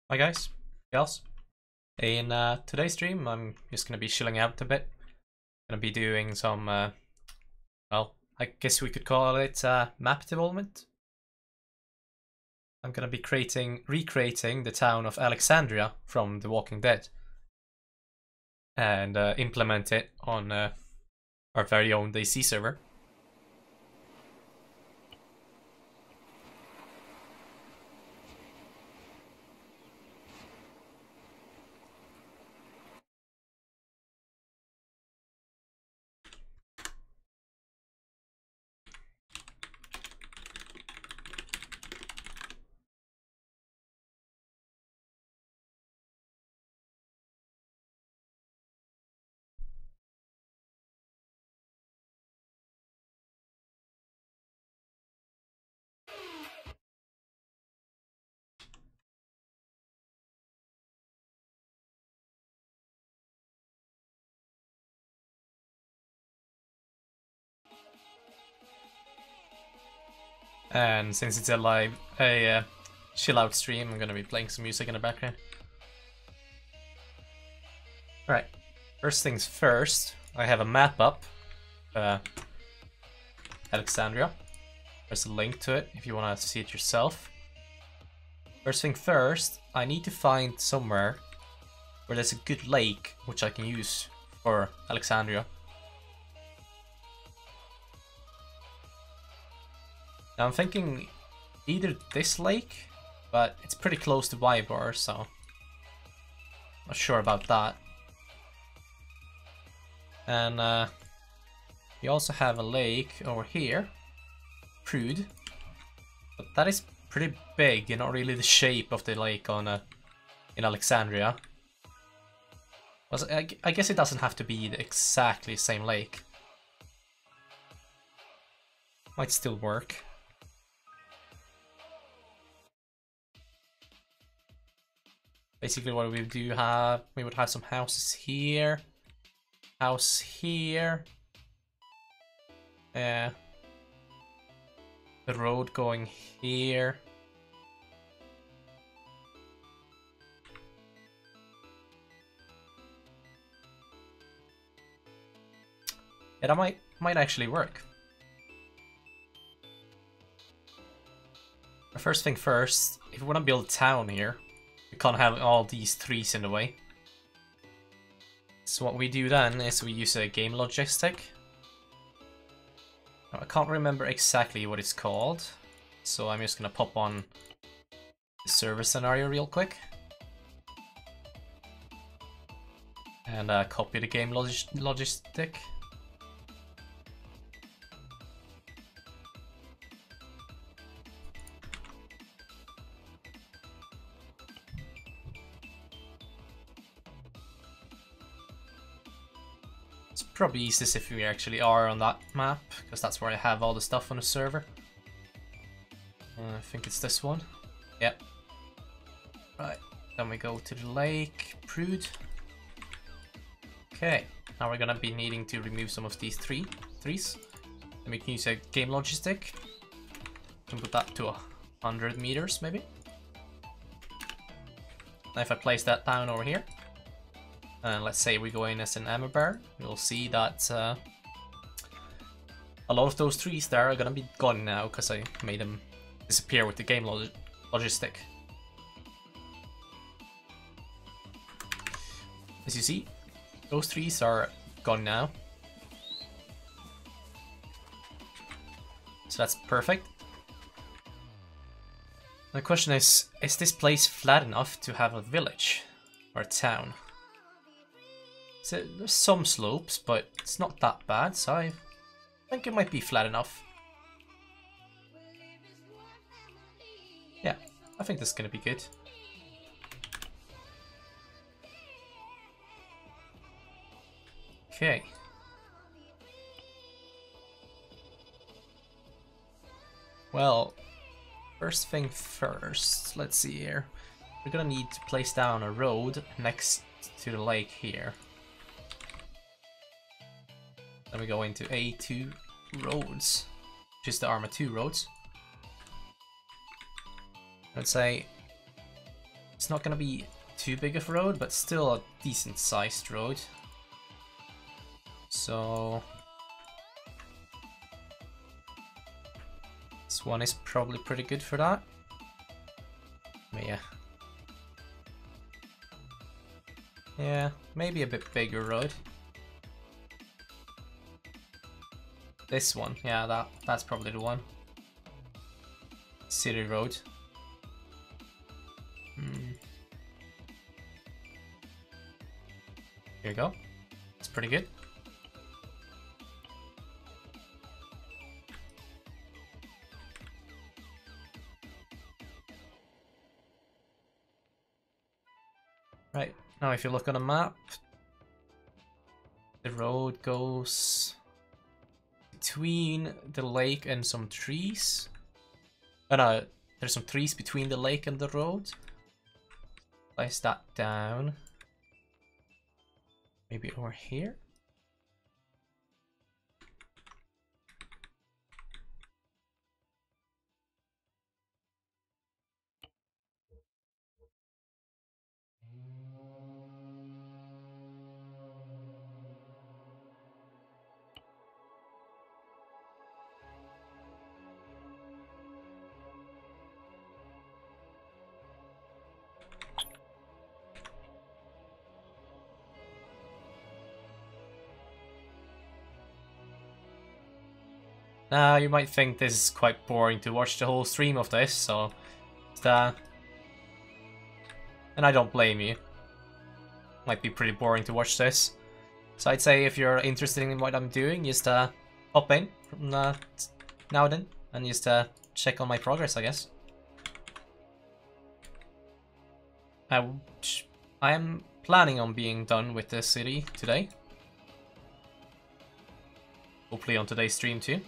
Hi guys, gals. In today's stream, I'm just gonna be chilling out a bit. Gonna be doing some, well, I guess we could call it map development. I'm gonna be recreating the town of Alexandria from The Walking Dead, and implement it on our very own DayZ server. And since it's a chill out stream, I'm gonna be playing some music in the background. Alright, first things first, I have a map up, Alexandria. There's a link to it if you want to see it yourself. First thing first, I need to find somewhere where there's a good lake which I can use for Alexandria. Now I'm thinking either this lake, but it's pretty close to Y-Bar, so not sure about that. And we also have a lake over here, Prude, but that is pretty big and not really the shape of the lake on in Alexandria. I guess it doesn't have to be the exactly same lake. Might still work. Basically what we do have, we would have some houses here, house here, the road going here. Yeah, that might actually work. First thing first, if we want to build a town here, we can't have all these trees in the way. So what we do then is we use a game logistic. Now, I can't remember exactly what it's called, so I'm just gonna pop on the server scenario real quick. And copy the game logistic. It's probably easiest if we actually are on that map, because that's where I have all the stuff on the server. I think it's this one. Yep. Right, then we go to the lake, Prude. Okay, now we're gonna be needing to remove some of these trees. And we can use a game logistic. Can put that to 100 meters maybe. Now if I place that down over here, and let's say we go in as an ammo bar, you'll see that a lot of those trees there are gonna be gone now because I made them disappear with the game logistic. As you see, those trees are gone now. So that's perfect. The question is this place flat enough to have a village or a town? So there's some slopes, but it's not that bad, so I think it might be flat enough. Yeah, I think this is gonna be good. Okay. Well, first thing first, let's see here. We're gonna need to place down a road next to the lake here. Then we go into A2 roads, which is the Arma 2 roads. Let's say It's not gonna be too big of a road, but still a decent sized road. So this one is probably pretty good for that. But yeah. Yeah, maybe a bit bigger road. This one, yeah, that's probably the one. City road. Here you go. It's pretty good. Right, now if you look on a map, the road goes between the lake and some trees. Oh no, there's some trees between the lake and the road. Place that down. Maybe over here? Now you might think this is quite boring to watch the whole stream of this, so and I don't blame you. Might be pretty boring to watch this. So I'd say if you're interested in what I'm doing, just hop in from now and then and just check on my progress, I guess. I am planning on being done with the city today. Hopefully on today's stream too.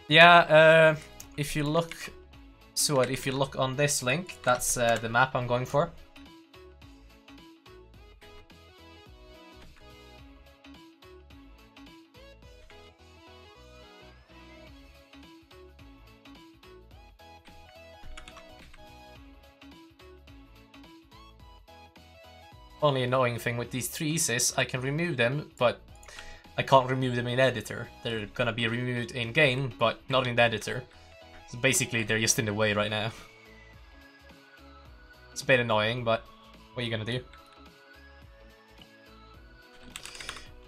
Yeah, if you look on this link, that's the map I'm going for. Only annoying thing with these trees is I can remove them, but I can't remove them in editor. They're gonna be removed in game, but not in the editor. So basically they're just in the way right now. It's a bit annoying, but what are you gonna do?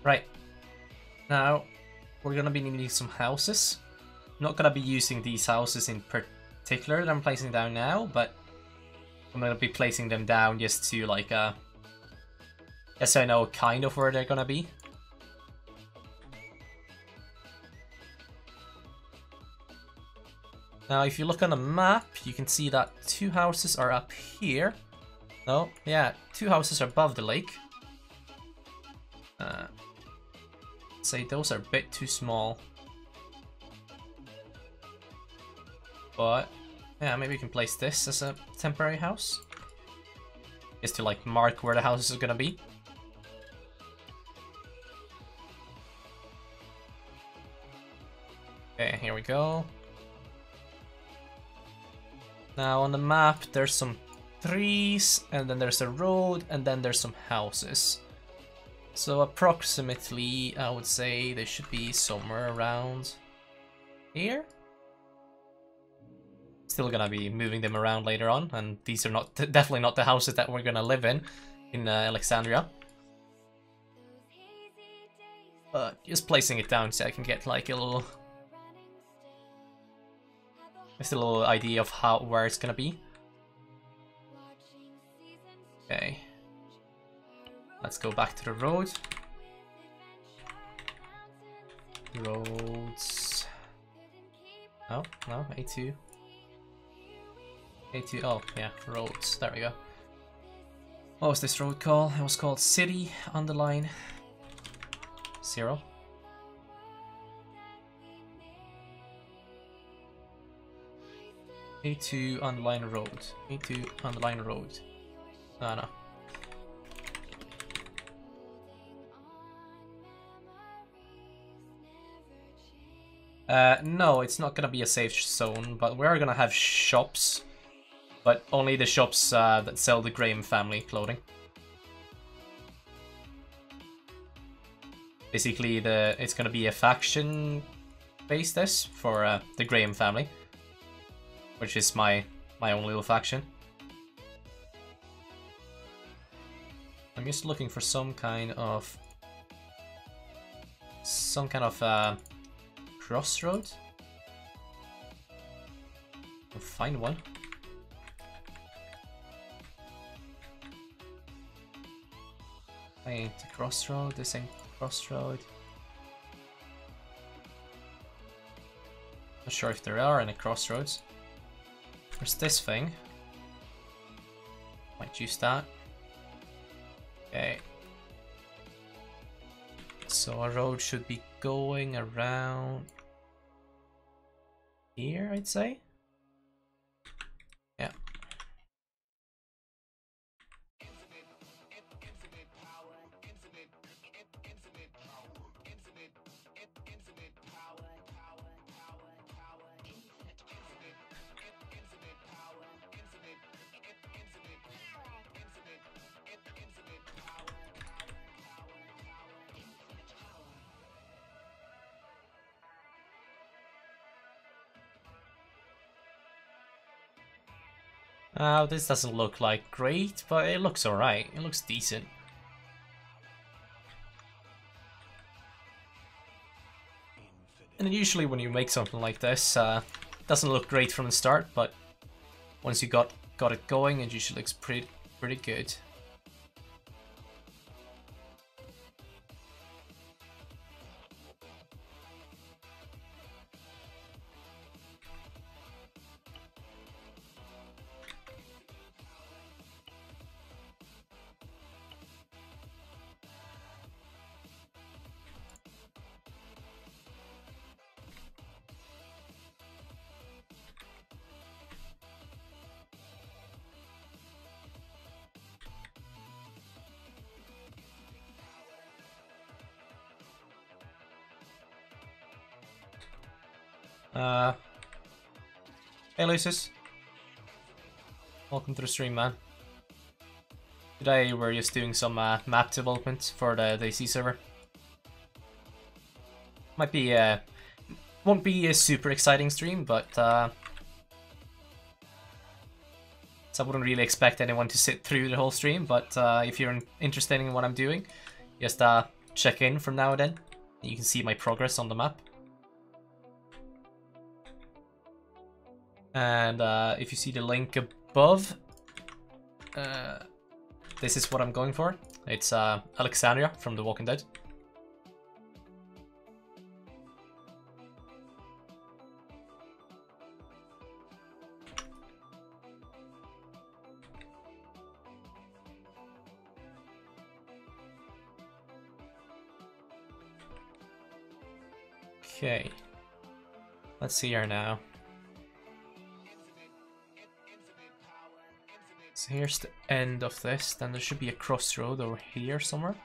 Right. Now, we're gonna be needing some houses. I'm not gonna be using these houses in particular that I'm placing down now, but I'm gonna be placing them down just to like, yes, I know kind of where they're gonna be. Now, if you look on the map, you can see that 2 houses are up here. No, yeah, 2 houses are above the lake. Say those are a bit too small. But, yeah, maybe we can place this as a temporary house. Just to, like, mark where the house is gonna be. Okay, here we go. Now on the map there's some trees, and then there's a road, and then there's some houses. So approximately, I would say they should be somewhere around here. Still gonna be moving them around later on, and these are not definitely not the houses that we're gonna live in Alexandria. But just placing it down so I can get like a little. Just a little idea of where it's gonna be. Okay. Let's go back to the road. Roads. Oh, no, A2. A2, oh, yeah, roads. There we go. What was this road called? It was called City _0. A2 _ road. A2 _ road. No, no. No, it's not gonna be a safe zone, but we're gonna have shops. But only the shops that sell the Graham family clothing. Basically, it's gonna be a faction base this for the Graham family, which is my own little faction. I'm just looking for some kind of crossroad. I'll find one. Ain't a crossroad. This ain't crossroad. Not sure if there are any crossroads. There's this thing. Might use that. Okay. So our road should be going around here, I'd say. Yeah. This doesn't look like great, but it looks alright. It looks decent. And usually when you make something like this, it doesn't look great from the start, but once you got it going, it usually looks pretty good. Hey Lucius. Welcome to the stream, man. Today we're just doing some map development for the DayZ server. Might be won't be a super exciting stream, but so I wouldn't really expect anyone to sit through the whole stream. But if you're interested in what I'm doing, just check in from now and then. You can see my progress on the map. And if you see the link above, this is what I'm going for. It's Alexandria from The Walking Dead. Okay, let's see here now. So here's the end of this, then there should be a crossroad over here somewhere.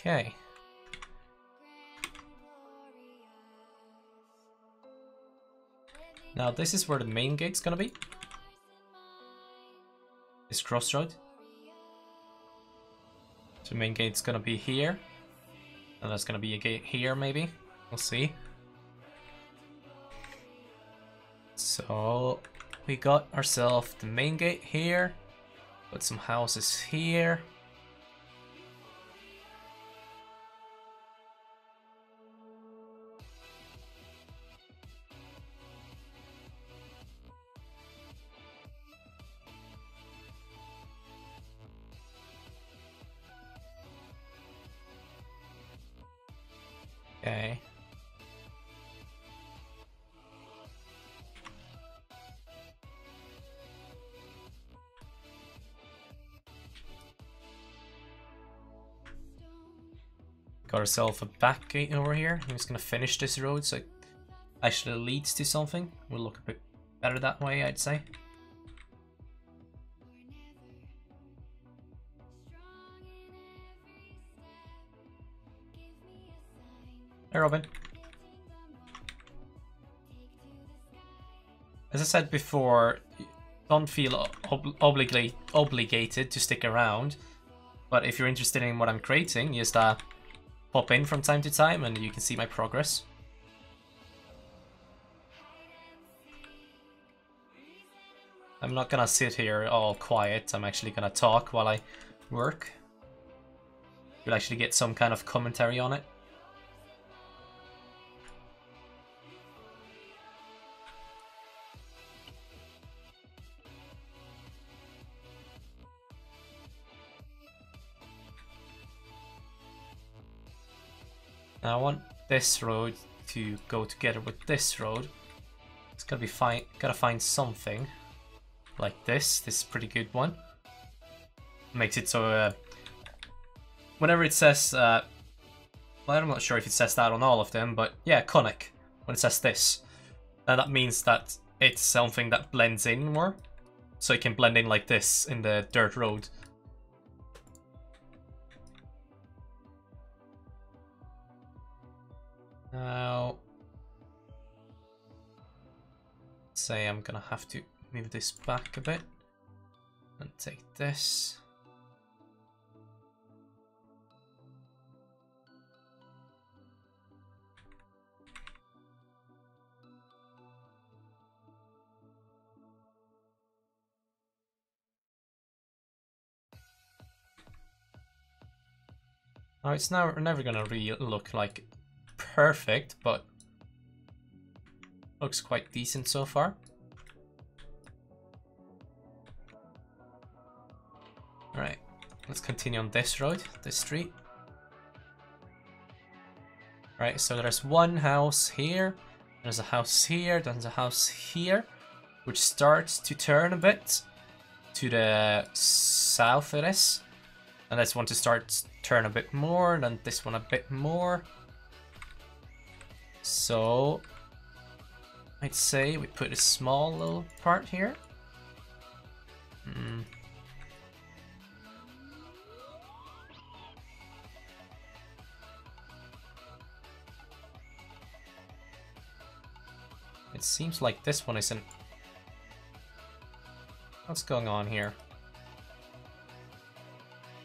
Okay. Now this is where the main gate's gonna be. This crossroad. So the main gate's gonna be here. And there's gonna be a gate here maybe. We'll see. So we got ourselves the main gate here. Put some houses here. Okay. Got ourselves a back gate over here. I'm just gonna finish this road so it actually leads to something. Will look a bit better that way, I'd say. Hey Robin. As I said before, don't feel obligated to stick around. But if you're interested in what I'm creating, just pop in from time to time and you can see my progress. I'm not gonna sit here all quiet, I'm actually gonna talk while I work. You'll actually get some kind of commentary on it. Now I want this road to go together with this road. It's gotta be fine. Gotta find something like this. This is a pretty good one. Makes it so whenever it says well, I'm not sure if it says that on all of them, but yeah, conic. When it says this, that means that it's something that blends in more, so it can blend in like this in the dirt road. Now, say I'm gonna have to move this back a bit and take this. Now it's never gonna really look like perfect, but looks quite decent so far. Alright, let's continue on this road, this street. Right, so there's one house here, there's a house here, there's a house here, which starts to turn a bit to the south it is. And this one to start turn a bit more, and then this one a bit more. So I'd say we put a small little part here. It seems like this one isn't. What's going on here?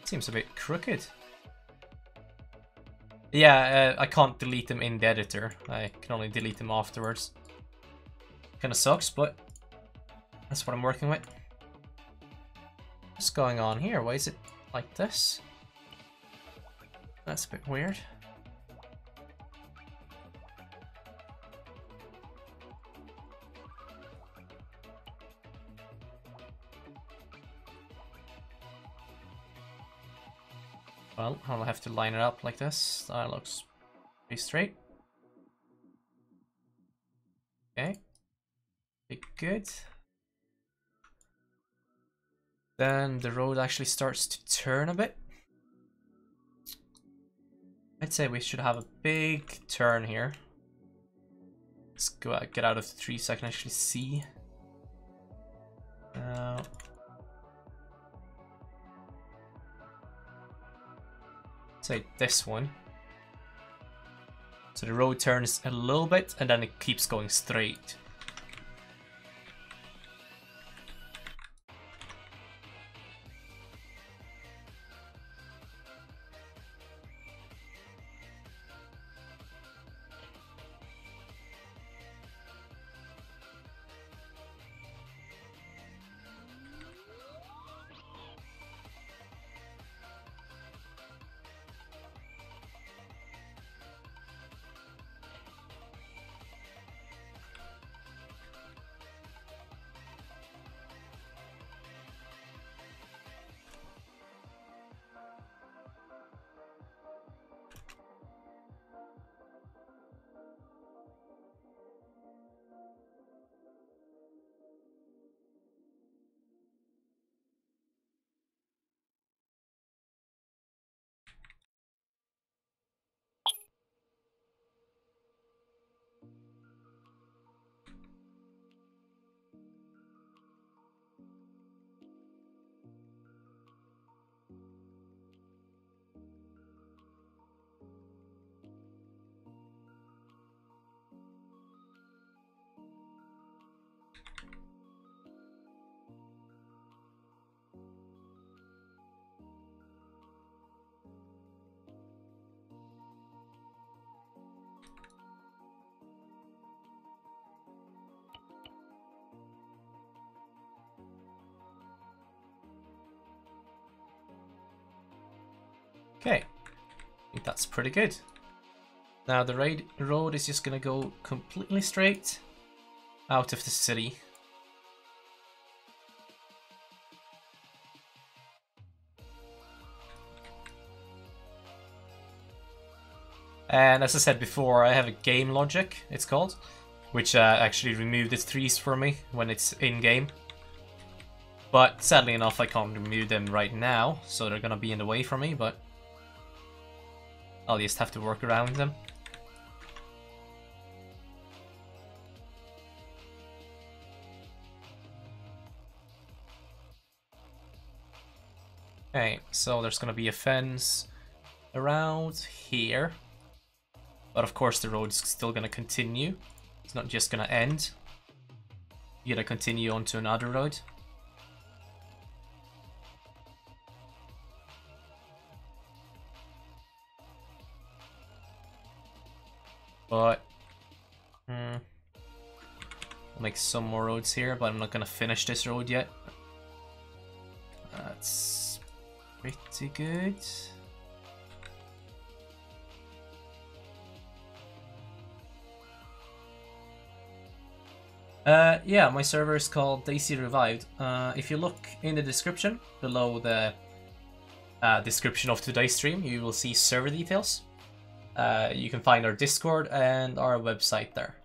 Seems a bit crooked. Yeah, I can't delete them in the editor. I can only delete them afterwards. Kinda sucks, but that's what I'm working with. What's going on here? Why is it like this? That's a bit weird. Well, I'll have to line it up like this. That looks pretty straight. Okay. Pretty good. Then the road actually starts to turn a bit. I'd say we should have a big turn here. Let's go out, get out of the tree so I can actually see. Now, say this one. So the road turns a little bit and then it keeps going straight. Okay, I think that's pretty good. Now the road is just gonna go completely straight out of the city. And as I said before, I have a game logic, it's called, which actually removed the trees for me when it's in-game. But sadly enough, I can't remove them right now, so they're gonna be in the way for me, but I'll just have to work around them. Okay, so there's gonna be a fence around here. But of course the road's still gonna continue. It's not just gonna end. You gotta continue onto another road. But I'll make some more roads here, but I'm not gonna finish this road yet. That's pretty good. Yeah, my server is called DayZ Revived. If you look in the description below the description of today's stream, you will see server details. You can find our Discord and our website there.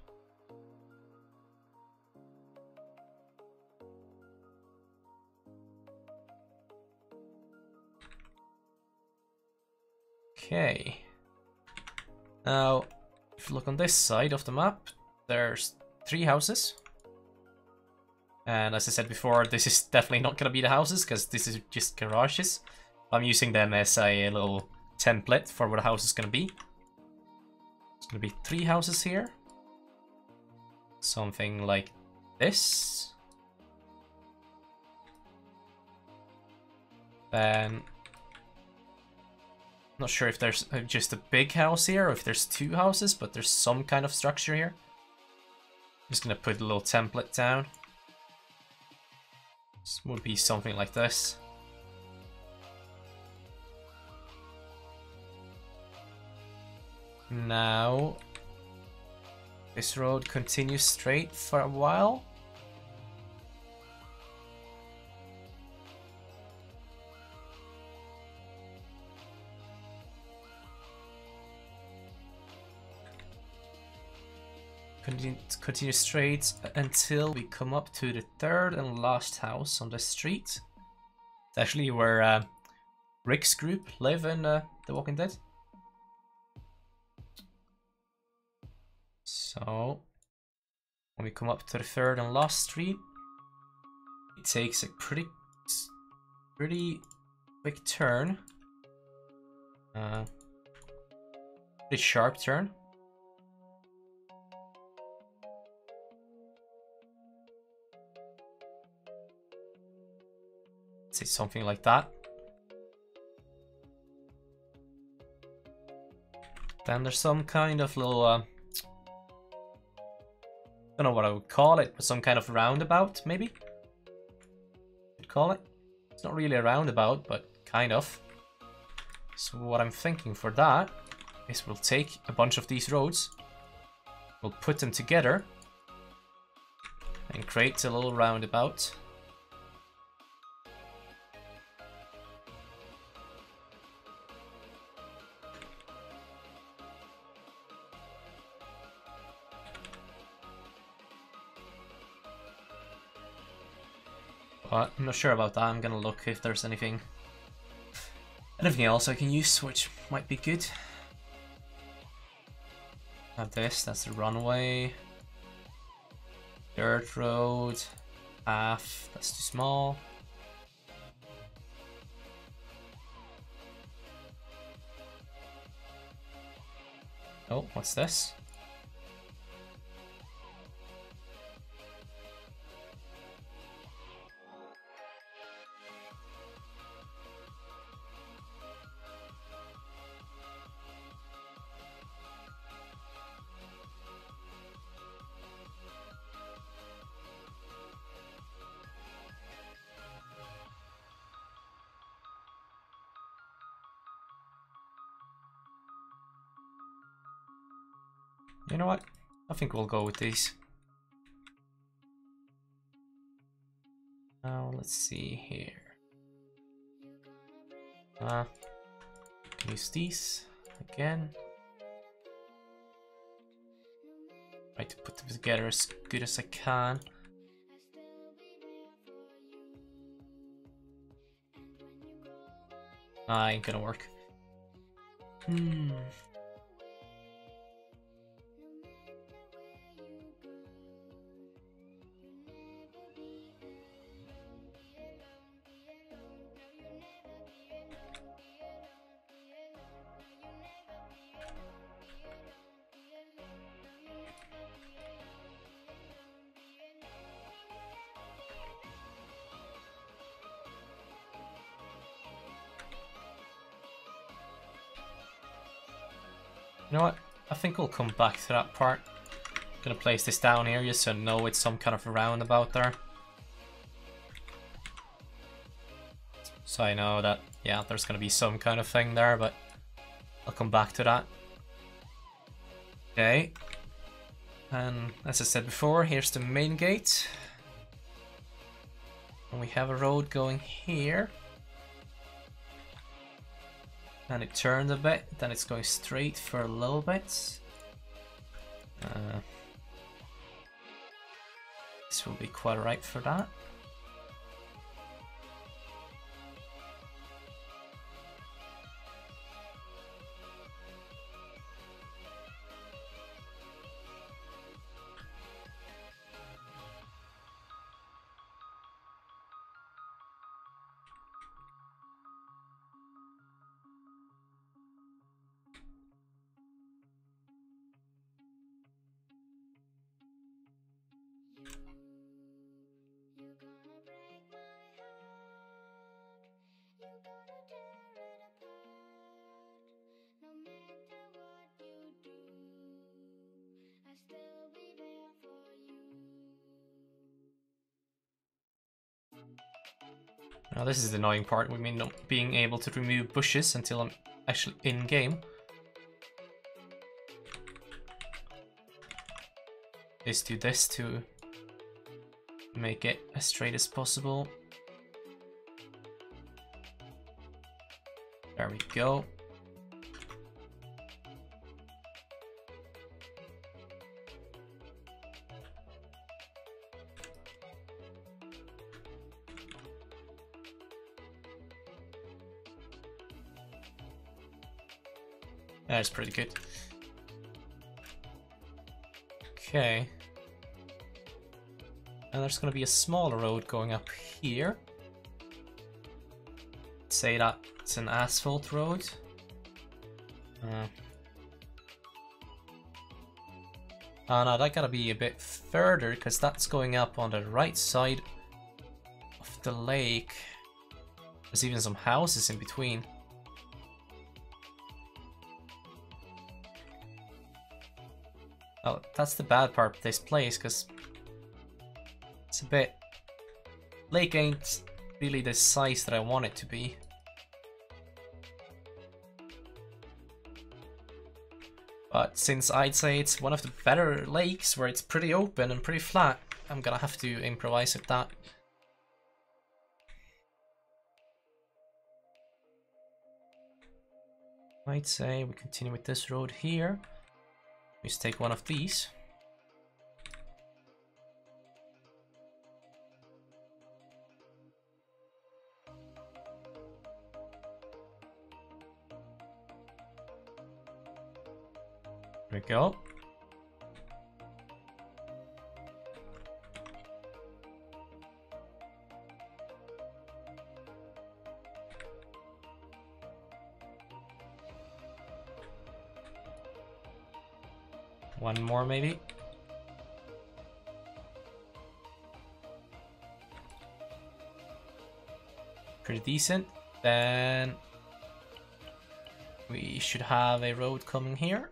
Okay. Now, if you look on this side of the map, there's 3 houses. And as I said before, this is definitely not gonna be the houses, because this is just garages. I'm using them as a little template for what a house is gonna be. It's gonna be 3 houses here. Something like this. Then, not sure if there's just a big house here or if there's 2 houses, but there's some kind of structure here. Just gonna put a little template down. This would be something like this. Now, this road continues straight for a while. Continue straight until we come up to the 3rd and last house on the street. It's actually where Rick's group live in The Walking Dead. So, when we come up to the 3rd and last street, it takes a pretty quick turn. Pretty sharp turn. Say something like that. Then there's some kind of little, don't know what I would call it, but some kind of roundabout, maybe? You'd call it. It's not really a roundabout, but kind of. So what I'm thinking for that is we'll take a bunch of these roads, we'll put them together, and create a little roundabout. But I'm not sure about that. I'm gonna look if there's anything else I can use, which might be good. Have this, that's the runway. Dirt road. Path, that's too small. Oh, what's this? You know what? I think we'll go with these. Now let's see here. Use these again. Try to put them together as good as I can. Ain't gonna work. You know what? I think we'll come back to that part. I'm gonna place this down here just so I know it's some kind of a roundabout there. So I know that, yeah, there's gonna be some kind of thing there, but I'll come back to that. Okay. And as I said before, here's the main gate. And we have a road going here. And it turned a bit, then it's going straight for a little bit. This will be quite right for that. Now this is the annoying part, we mean not being able to remove bushes until I'm actually in game. Just do this to make it as straight as possible. There we go. That's pretty good. Okay. And there's gonna be a smaller road going up here. Say that it's an asphalt road. Oh no, that gotta be a bit further because that's going up on the right side of the lake. There's even some houses in between. Oh, that's the bad part of this place, because it's a bit... Lake ain't really the size that I want it to be. But since I'd say it's one of the better lakes where it's pretty open and pretty flat, I'm gonna have to improvise with that. I'd say we continue with this road here. Let's take one of these. There we go. One more maybe. Pretty decent. Then we should have a road coming here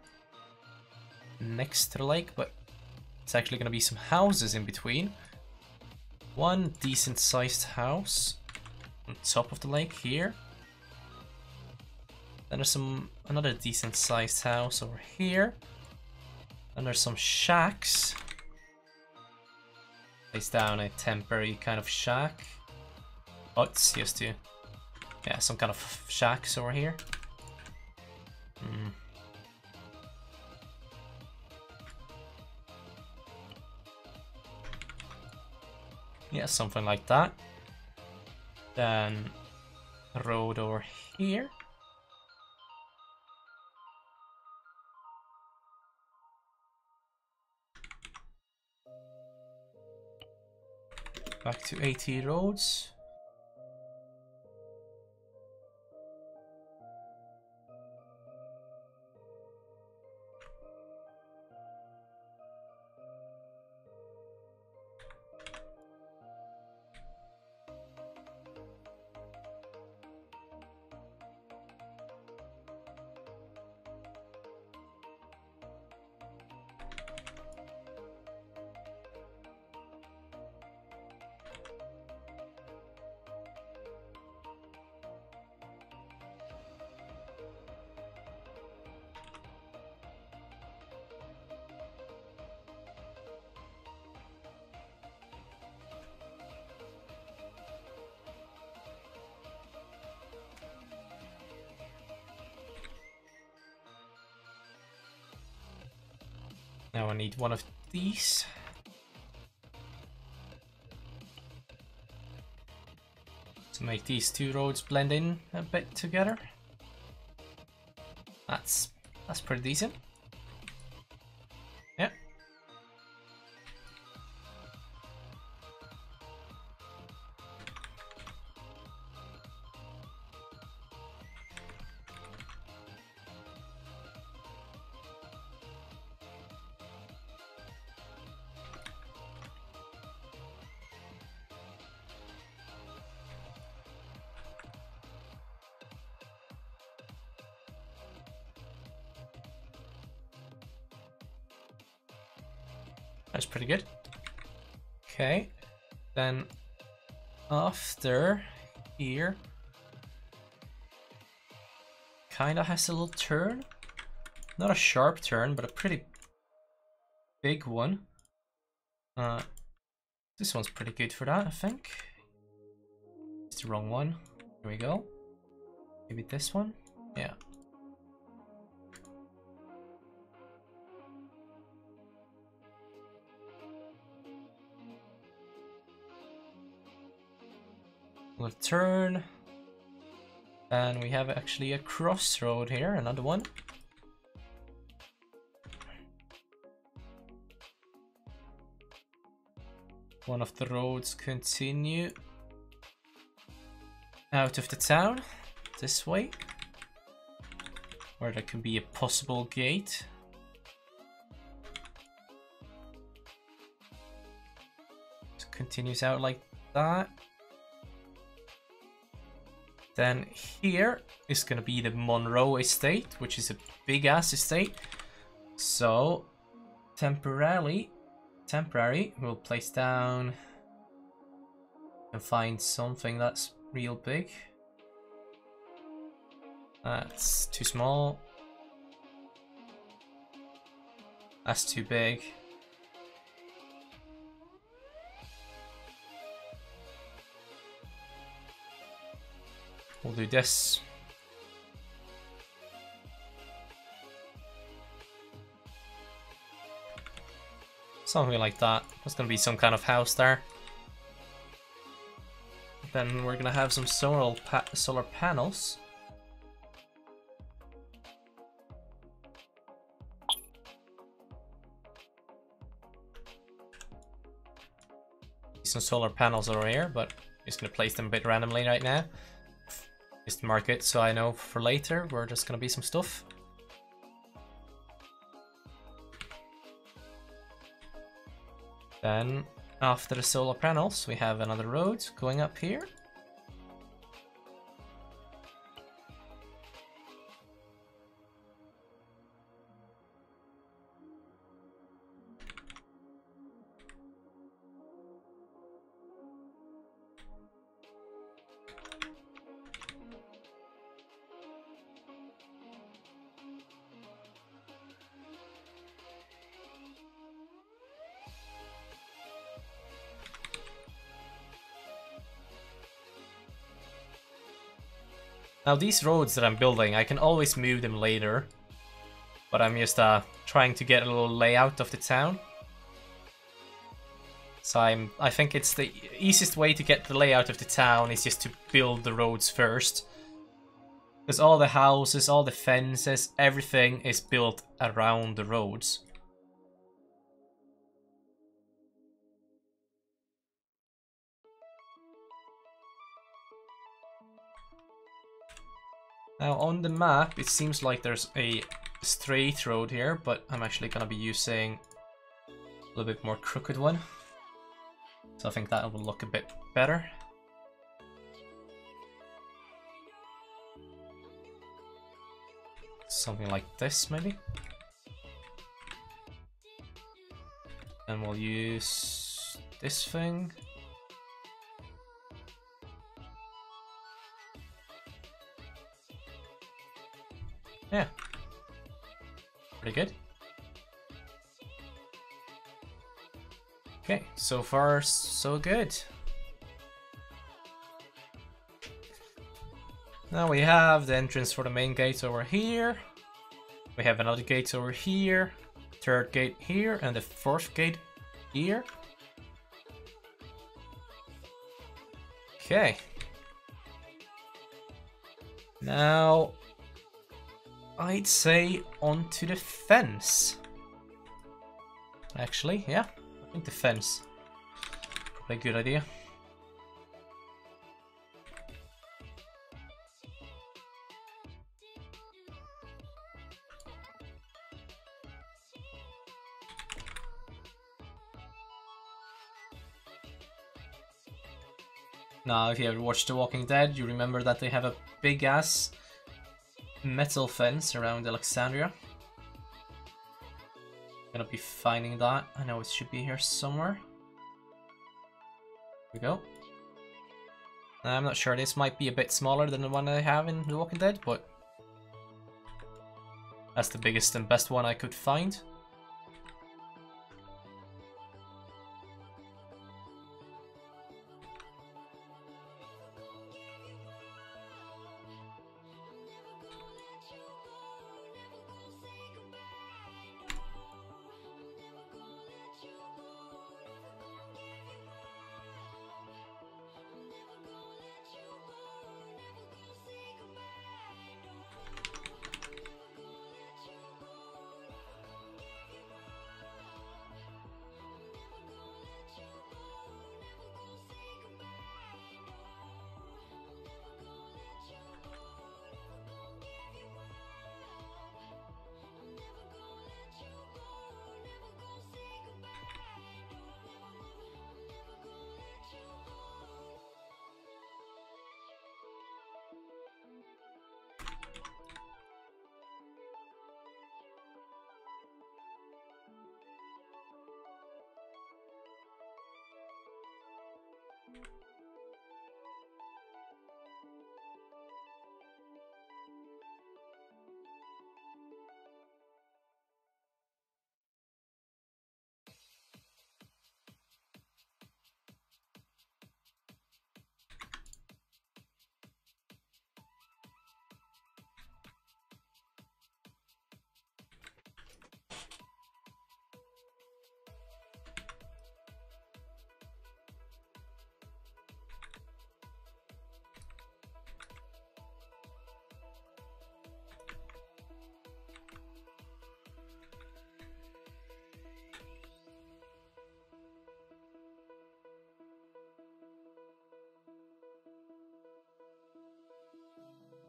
next to the lake, but it's actually gonna be some houses in between. One decent sized house on top of the lake here. Then there's another decent sized house over here. And there's some shacks. Place down a temporary kind of shack. Oh, it's just to... Yeah, some kind of shacks over here. Yeah, something like that. Then a road over here. Back to AT roads. Now I need one of these. To make these two roads blend in a bit together. That's pretty decent. Yeah. That's pretty good. Okay, then after here, kinda has a little turn. Not a sharp turn, but a pretty big one. This one's pretty good for that, I think. It's the wrong one. Here we go. Maybe this one? Yeah. We'll turn, and we have actually a crossroad here, another one. One of the roads continue out of the town this way. where there could be a possible gate. Just continues out like that. Then here is gonna be the Monroe estate, which is a big ass estate. So temporary, we'll place down and find something that's real big. That's too small. That's too big. We'll do this. Something like that. There's gonna be some kind of house there. Then we're gonna have some solar panels. Some solar panels over here, but I'm just gonna place them a bit randomly right now. Just mark it so I know for later where there's gonna be some stuff. Then after the solar panels, we have another road going up here. Now these roads that I'm building, I can always move them later, but I'm just trying to get a little layout of the town. So I think it's the easiest way to get the layout of the town is just to build the roads first. Because all the houses, all the fences, everything is built around the roads. Now on the map, it seems like there's a straight road here, but I'm actually gonna be using a little bit more crooked one. So I think that will look a bit better. Something like this, maybe. And we'll use this thing. Yeah, pretty good. Okay, so far so good. Now we have the entrance for the main gate over here. We have another gate over here, third gate here, and the fourth gate here. Okay. Now I'd say onto the fence. Actually, yeah, I think the fence. Probably a good idea. Now, if you ever watched The Walking Dead, you remember that they have a big ass metal fence around Alexandria. Gonna be finding that. I know it should be here somewhere. Here we go. I'm not sure, this might be a bit smaller than the one I have in The Walking Dead, but that's the biggest and best one I could find.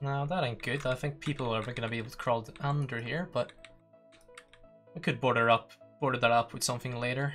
Now that ain't good. I think people are gonna be able to crawl under here, but we could border that up with something later.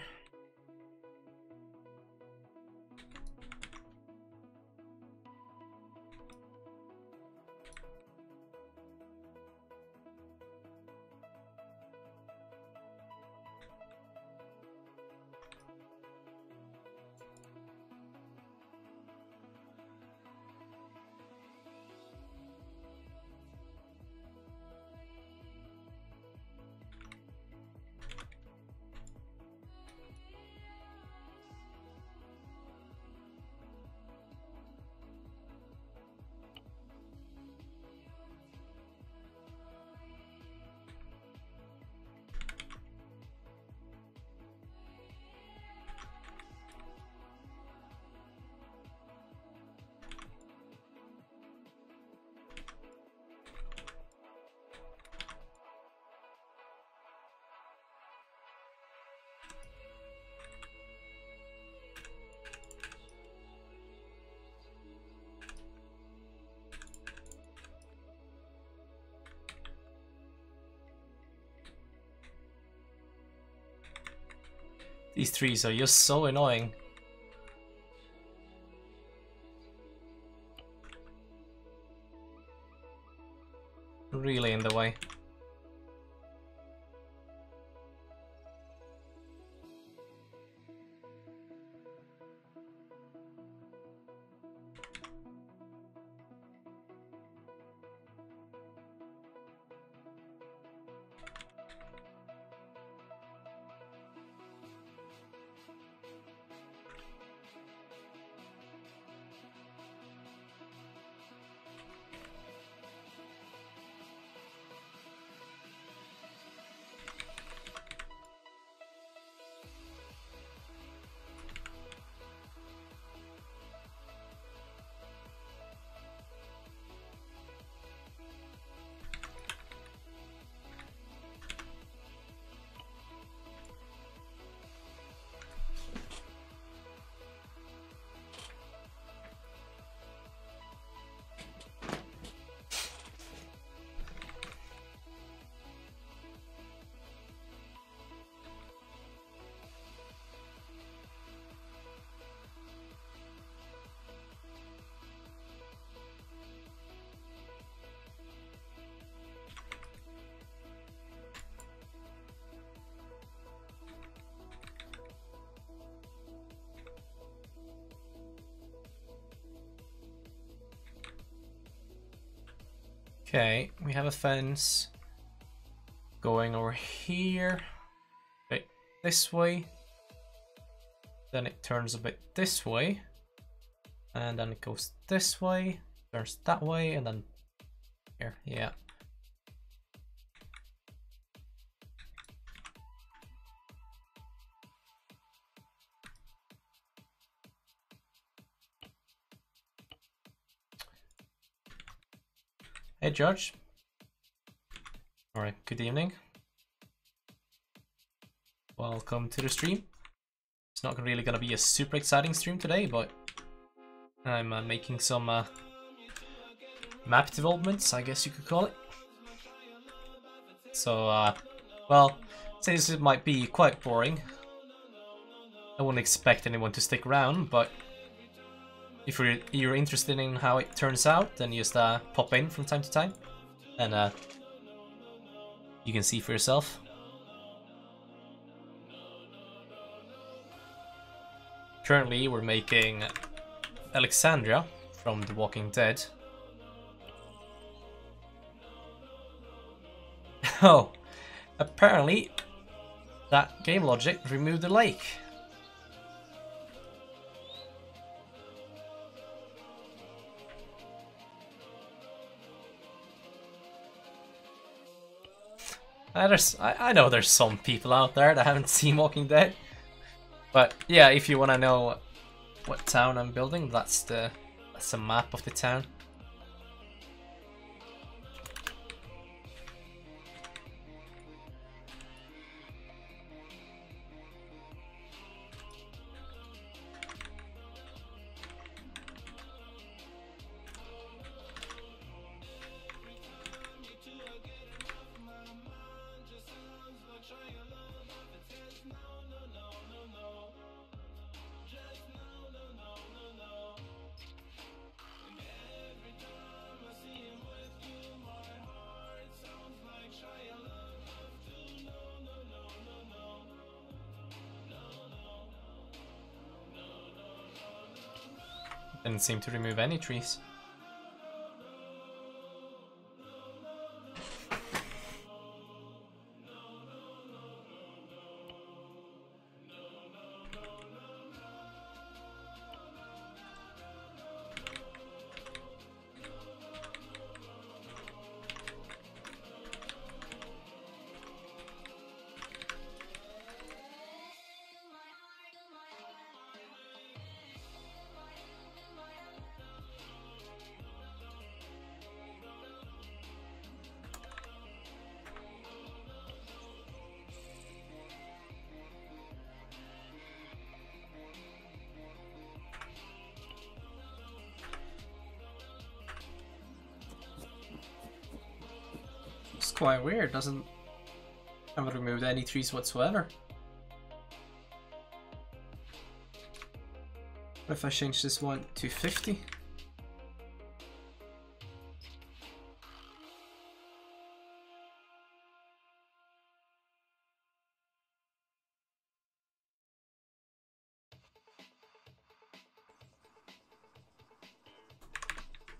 These trees are just so annoying. Really in the way. Okay, we have a fence going over here, a bit this way, then it turns a bit this way, and then it goes this way, turns that way, and then here, yeah. Hey George. Alright, good evening. Welcome to the stream. It's not really gonna be a super exciting stream today, but I'm making some map developments, I guess you could call it. So, well, since it might be quite boring, I wouldn't expect anyone to stick around, but if you're interested in how it turns out, then just pop in from time to time, and you can see for yourself. Currently, we're making Alexandria from The Walking Dead. Oh, apparently that game logic removed the lake. I know there's some people out there that haven't seen Walking Dead, but yeah, if you want to know what town I'm building, that's a map of the town. Didn't seem to remove any trees. It's quite weird, haven't removed any trees whatsoever. What if I change this one to 50?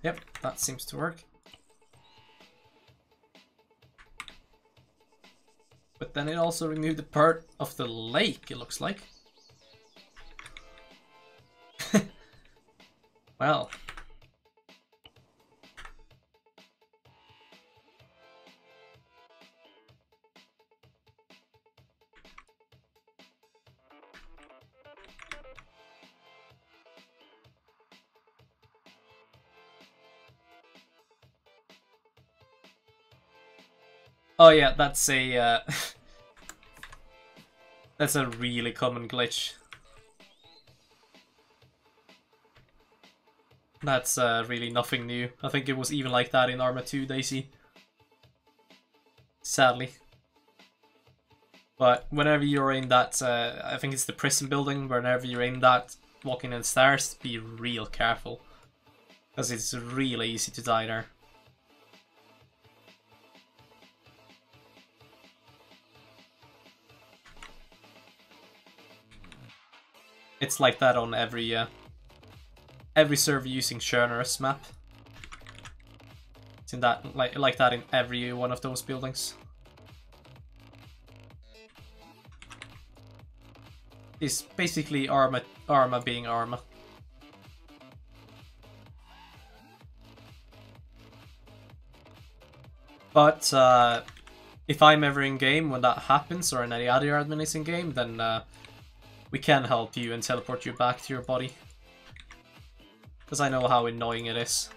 Yep, that seems to work. But then it also removed the part of the lake, it looks like. Well. Oh yeah, that's a that's a really common glitch. That's really nothing new. I think it was even like that in Arma 2 DayZ. Sadly. But whenever you're in that, I think it's the prison building, whenever you're in that, walking in the stairs, be real careful. Because it's really easy to die there. It's like that on every server using Churner's map. It's in that like that in every one of those buildings. It's basically Arma being Arma. But if I'm ever in game when that happens, or any other admin is in game, then we can help you and teleport you back to your body. Because I know how annoying it is.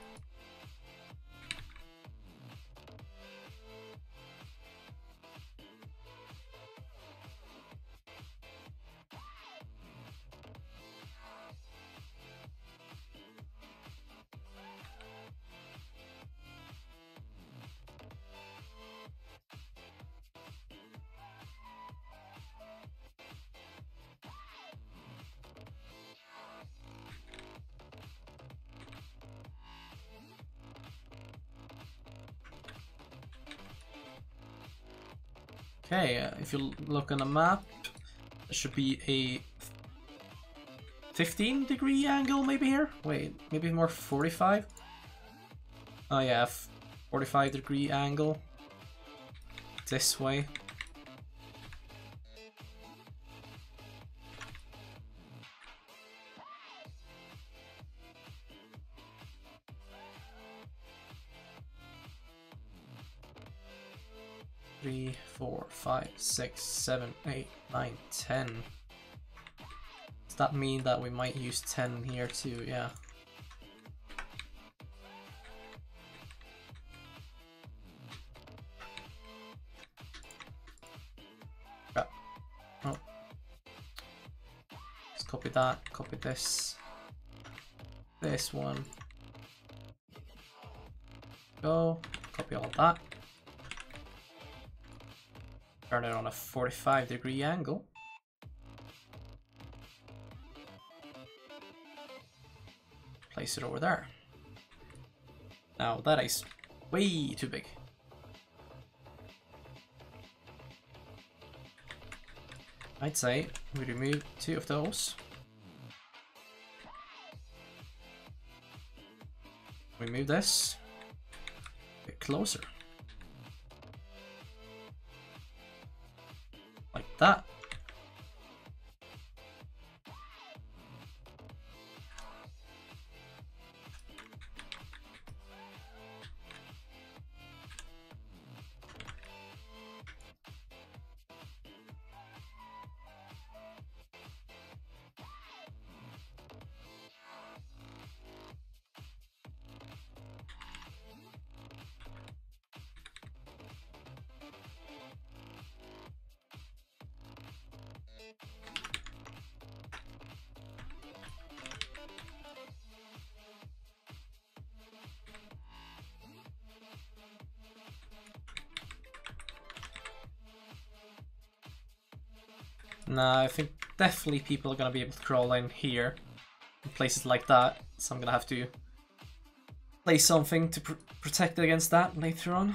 Okay, if you look on the map, there should be a 15-degree angle maybe here? Wait, maybe more 45? Oh yeah, 45-degree angle. This way. Three, 4, 5, 6, 7, 8, 9, 10. Does that mean that we might use 10 here too? Yeah. Oh. Let's copy that, copy this. This one. Go, copy all that. Turn it on a 45-degree angle. Place it over there. Now that is way too big. I'd say we remove 2 of those. we move this a bit closer. Like that. Nah, I think definitely people are gonna be able to crawl in here, in places like that, so I'm gonna have to play something to protect against that later on.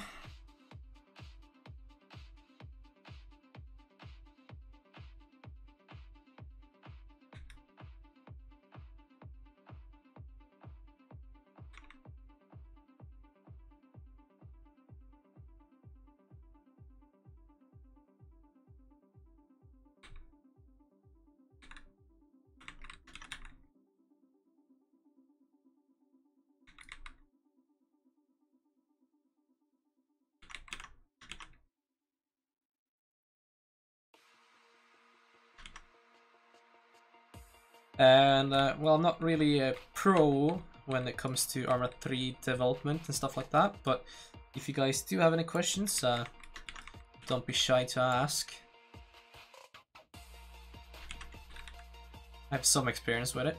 And, well, I'm not really a pro when it comes to Arma 3 development and stuff like that, but if you guys do have any questions, don't be shy to ask. I have some experience with it.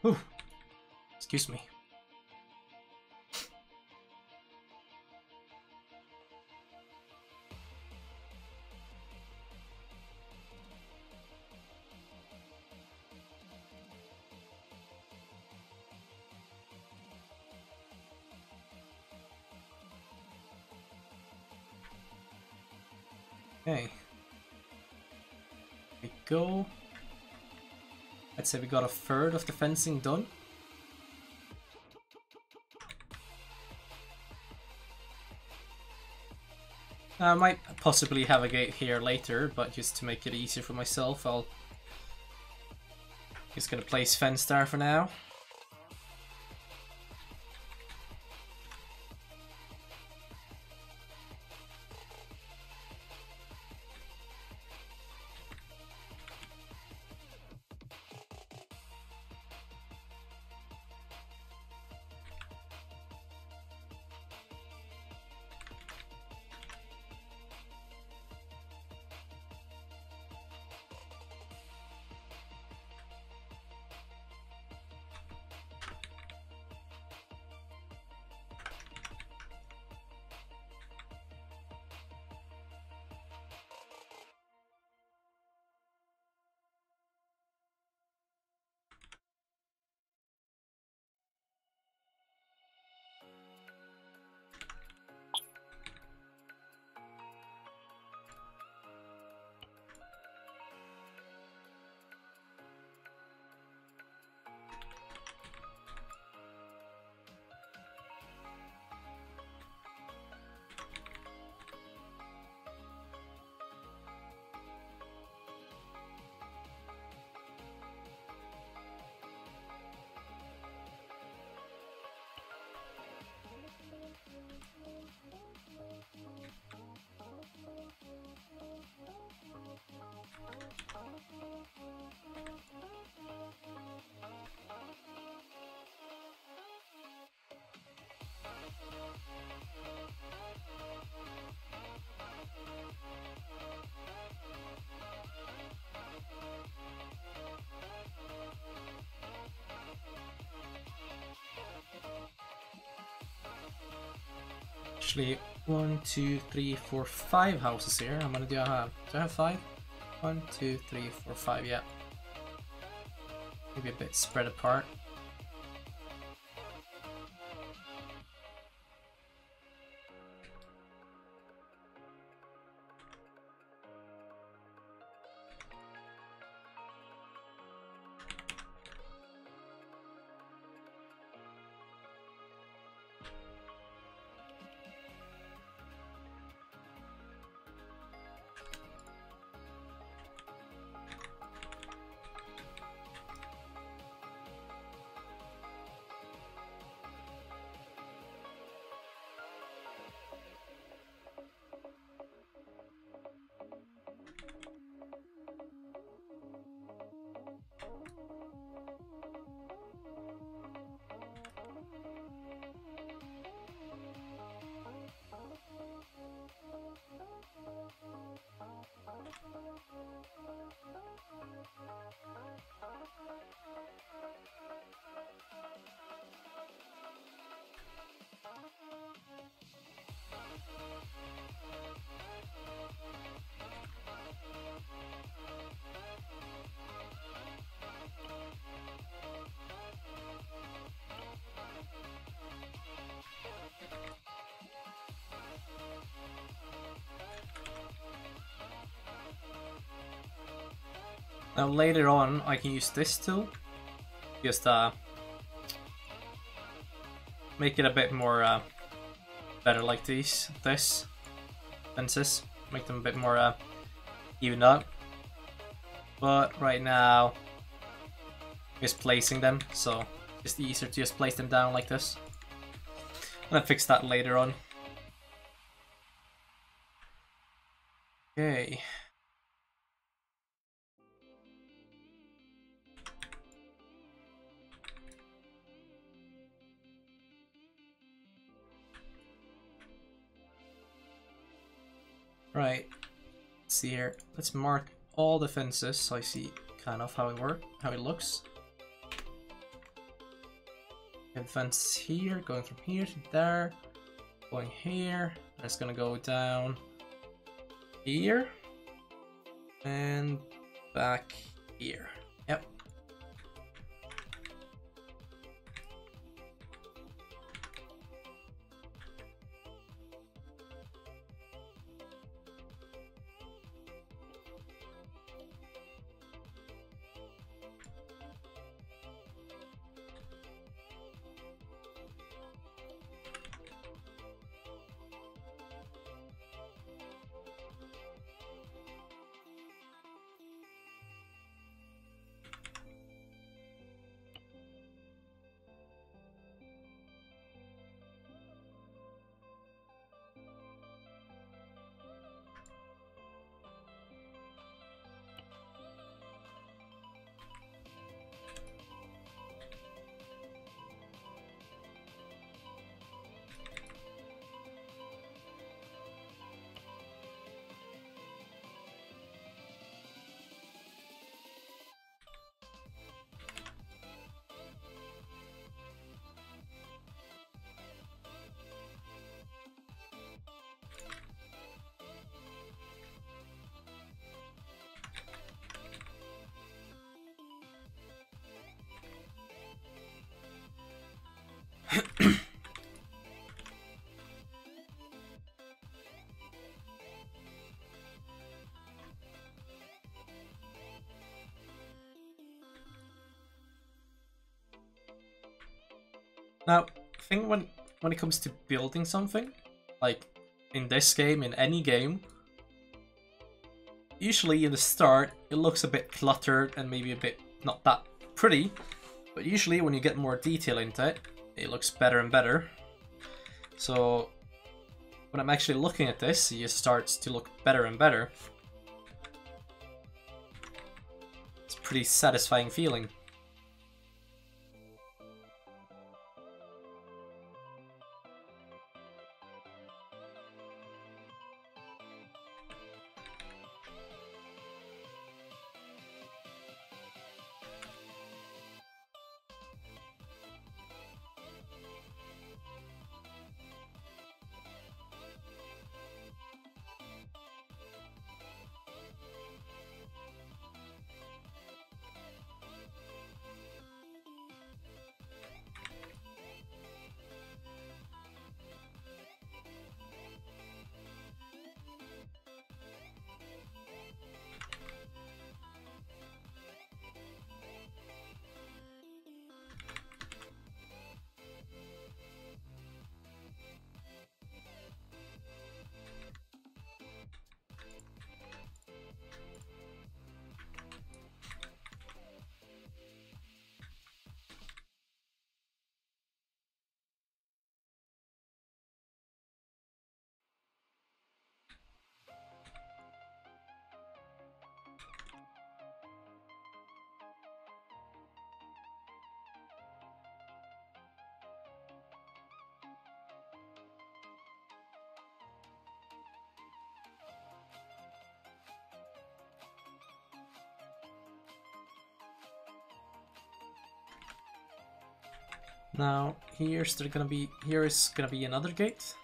Ooh, excuse me. Okay. There we go. I'd say we got a third of the fencing done. I might possibly have a gate here later, but just to make it easier for myself, I'll just gonna place fence there for now. Actually, 1, 2, 3, 4, 5 houses here. How many do I have? Do I have 5? 1, 2, 3, 4, 5, yeah. Maybe a bit spread apart. Now later on I can use this tool, just make it a bit more better like this fences, make them a bit more even out. But right now, just placing them, so it's easier to just place them down like this. I'm gonna fix that later on. Okay. Right, let's see here. Let's mark all the fences so I see kind of how it looks. We have a fence here, going from here to there, going here. That's gonna go down here and back here. Yep. Now, I think when it comes to building something, like in this game, in any game, usually in the start it looks a bit cluttered and maybe a bit not that pretty, but usually when you get more detail into it, it looks better and better. So when I'm actually looking at this, it starts to look better and better. It's a pretty satisfying feeling. Now here is gonna be another gate.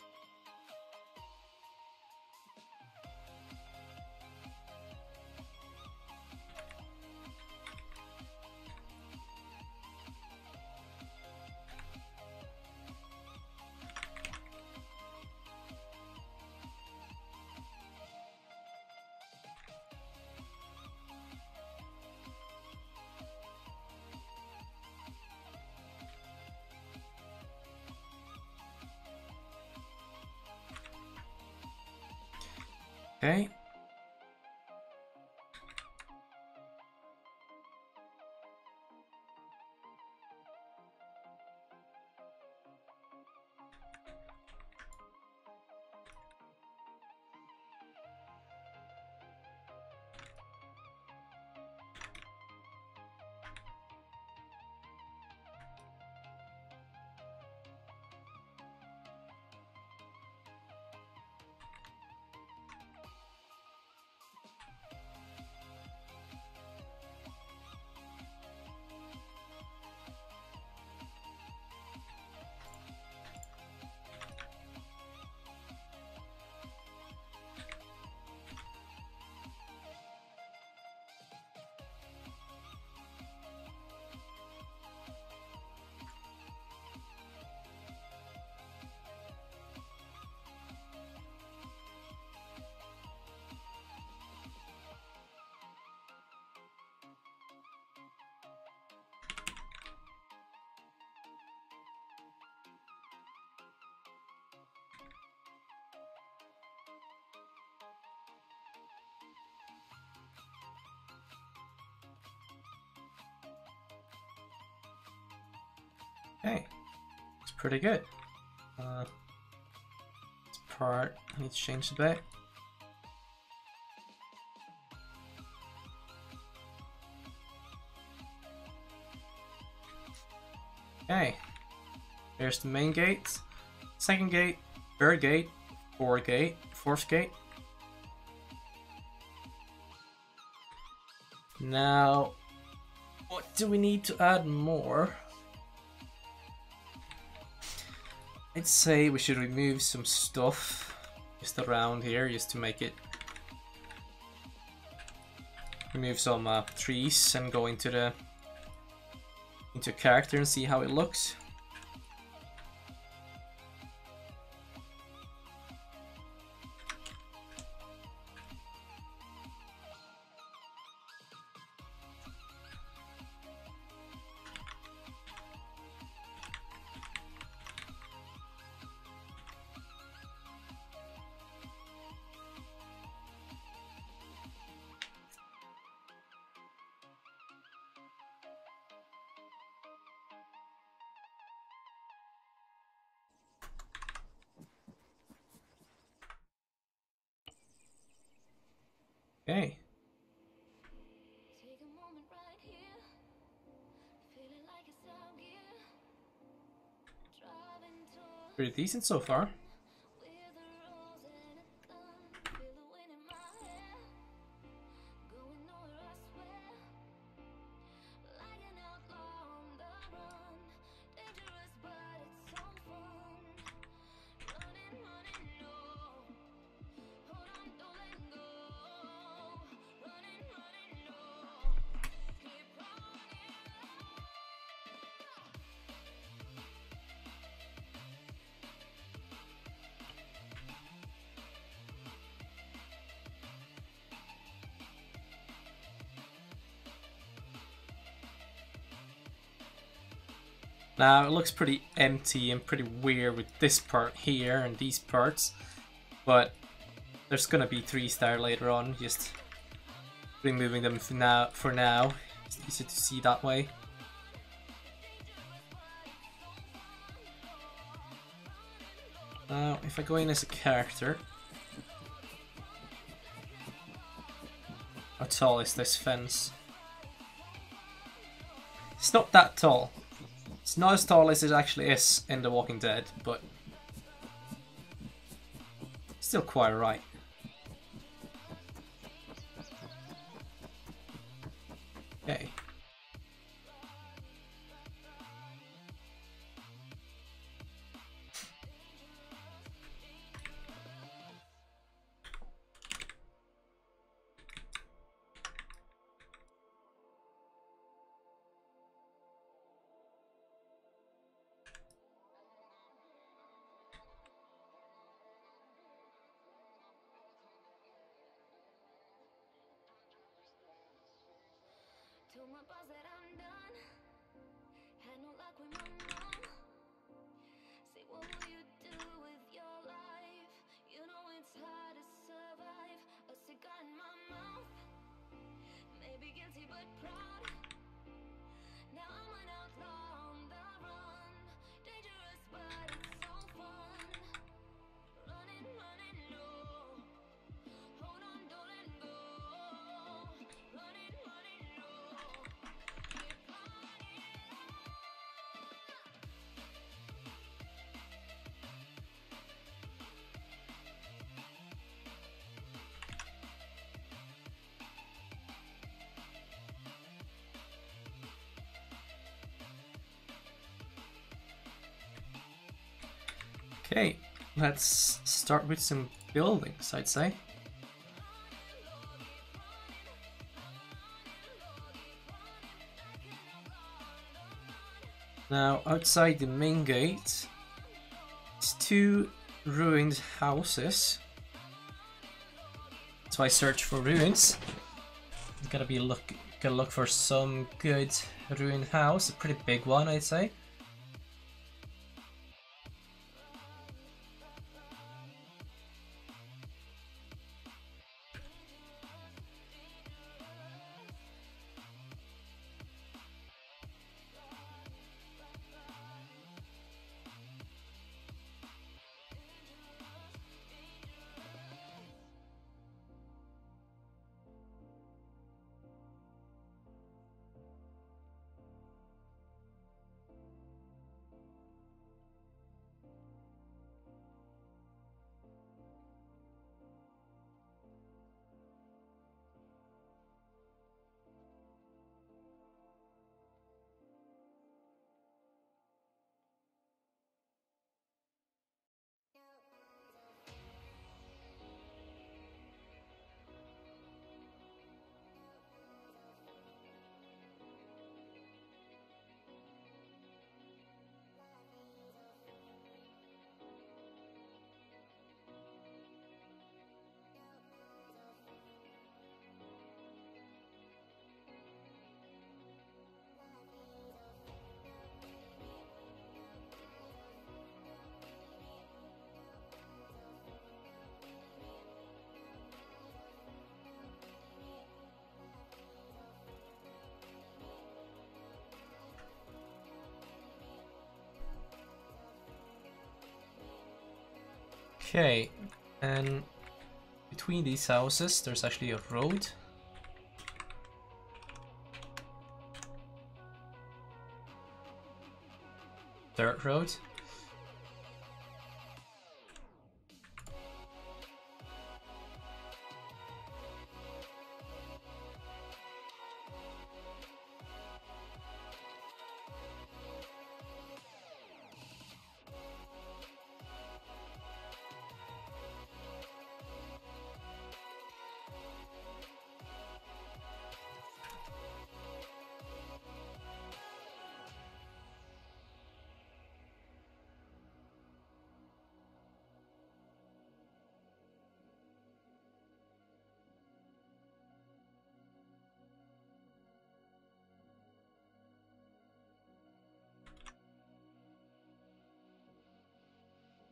Okay. Okay, it's pretty good. This part I need to change a bit. Okay, here's the main gate, second gate, third gate, fourth gate. Now, what do we need to add more? I'd say we should remove some stuff just around here, just to make it. Remove some trees and go into character and see how it looks. Okay. Pretty decent so far. Now it looks pretty empty and pretty weird with this part here and these parts, but there's gonna be 3-star later on, just removing them for now. It's easy to see that way. Now if I go in as a character, how tall is this fence? It's not that tall. It's not as tall as it actually is in The Walking Dead, but still quite right. Okay. Told my boss that I'm done. Had no luck with my mom. Say, what will you do with your life? You know it's hard to survive. A cigar in my mouth. Maybe guilty but proud. Now I'm an outlaw on the run. Dangerous but it's so fun. Running, running low. Hold on, don't let go. Running, running low. Okay, let's start with some buildings, I'd say. Now, outside the main gate, it's 2 ruined houses. So I search for ruins. Gotta look for some good ruined house, a pretty big one, I'd say. Okay, and between these houses there's actually a road. Dirt road.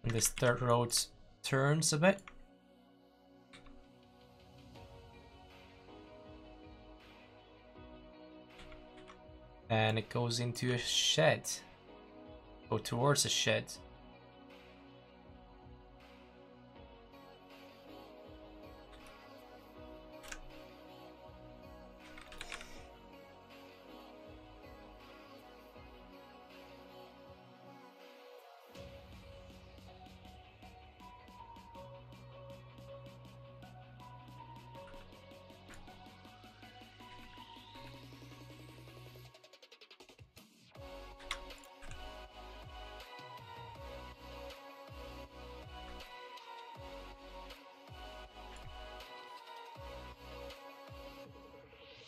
And this dirt road turns a bit. And it goes into a shed. Go towards a shed.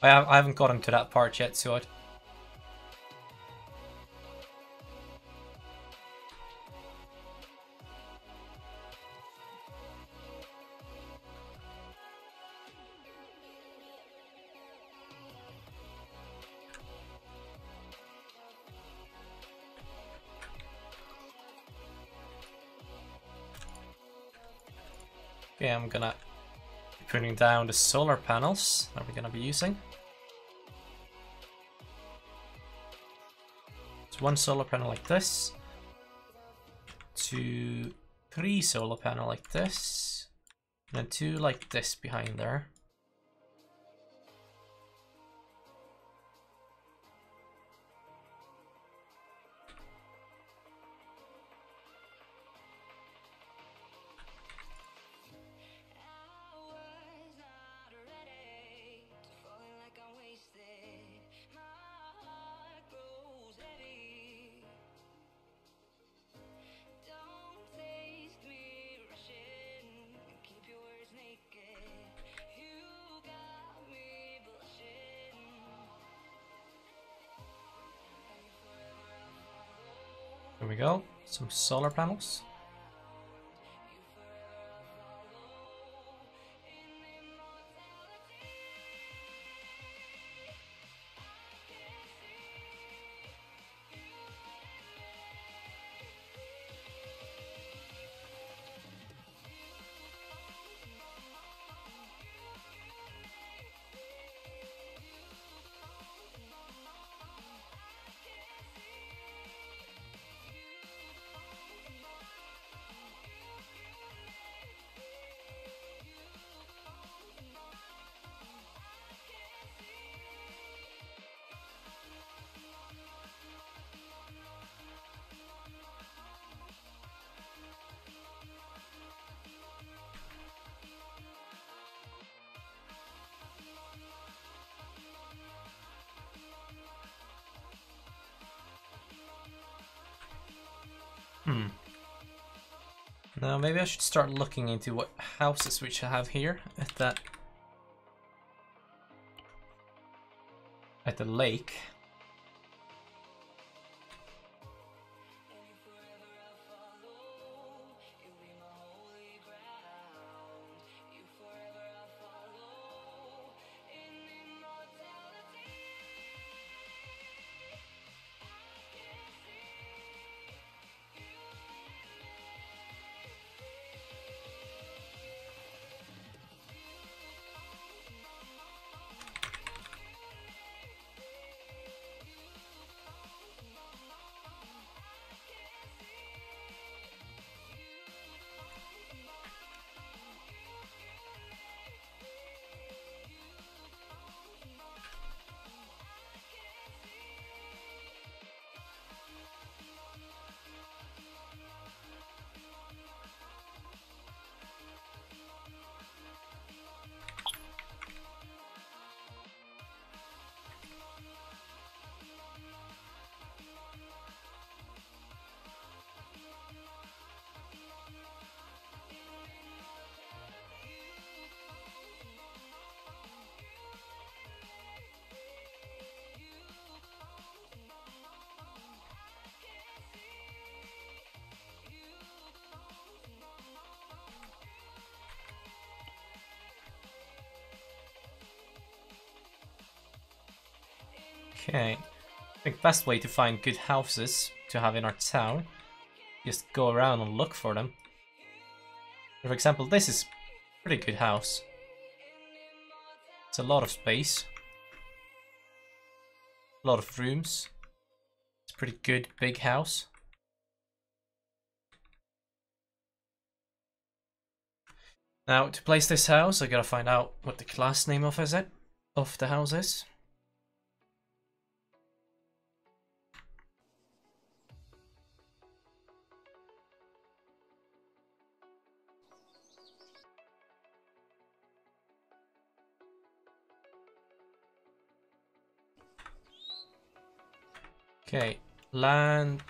I haven't gotten to that part yet, so okay, I'm gonna be putting down the solar panels that we're gonna be using. So one solar panel like this, 2, 3 solar panel like this, and then 2 like this behind there. There we go, some solar panels. Now maybe I should start looking into what houses we should have here at the lake. Okay. I think best way to find good houses to have in our town, just go around and look for them. For example, this is a pretty good house. It's a lot of space. A lot of rooms. It's a pretty good big house. Now, to place this house, I gotta find out what the class name of the house is. Okay, land,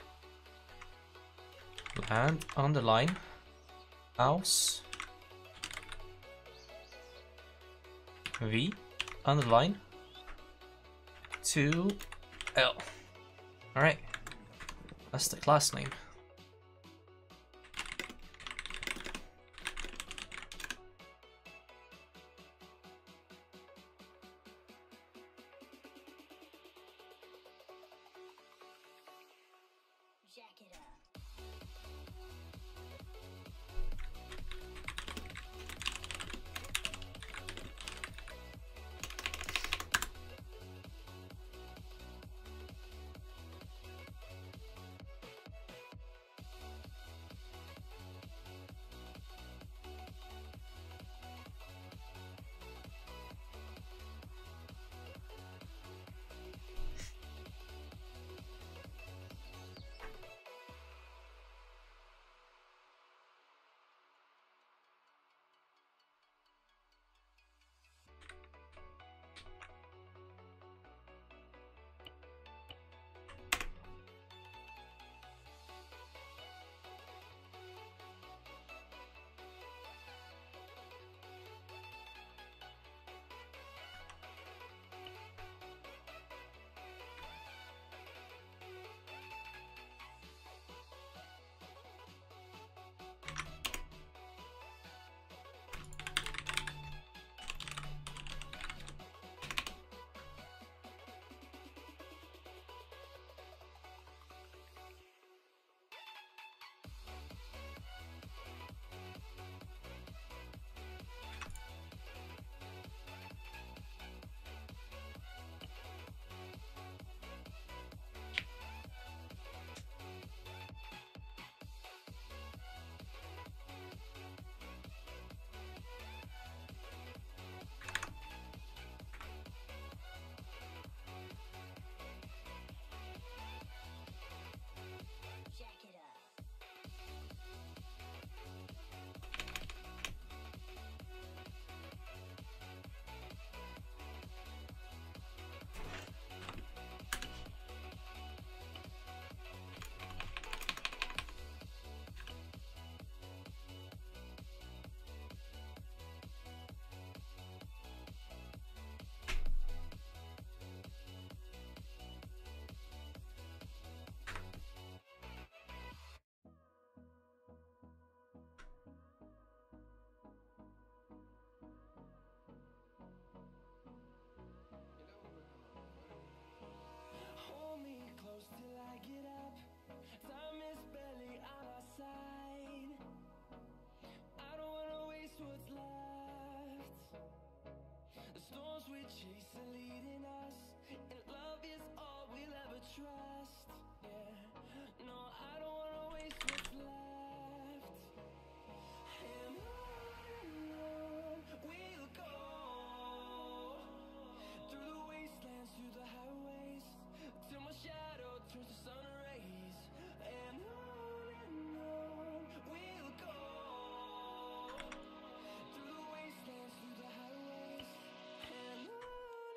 underline, house, V, underline, 2L. Alright, that's the class name. Jack it up. Jack it up. Hold me close till I get up. Time is barely on our side. I don't wanna waste what's left. The storms we chase are leading us, and love is all we'll ever trust. Yeah, no, I don't wanna waste what's left. And on we'll go, through the wastelands, through the highways, till my shadow turns to sun rays. And on we'll go, through the wastelands, through the highways. And on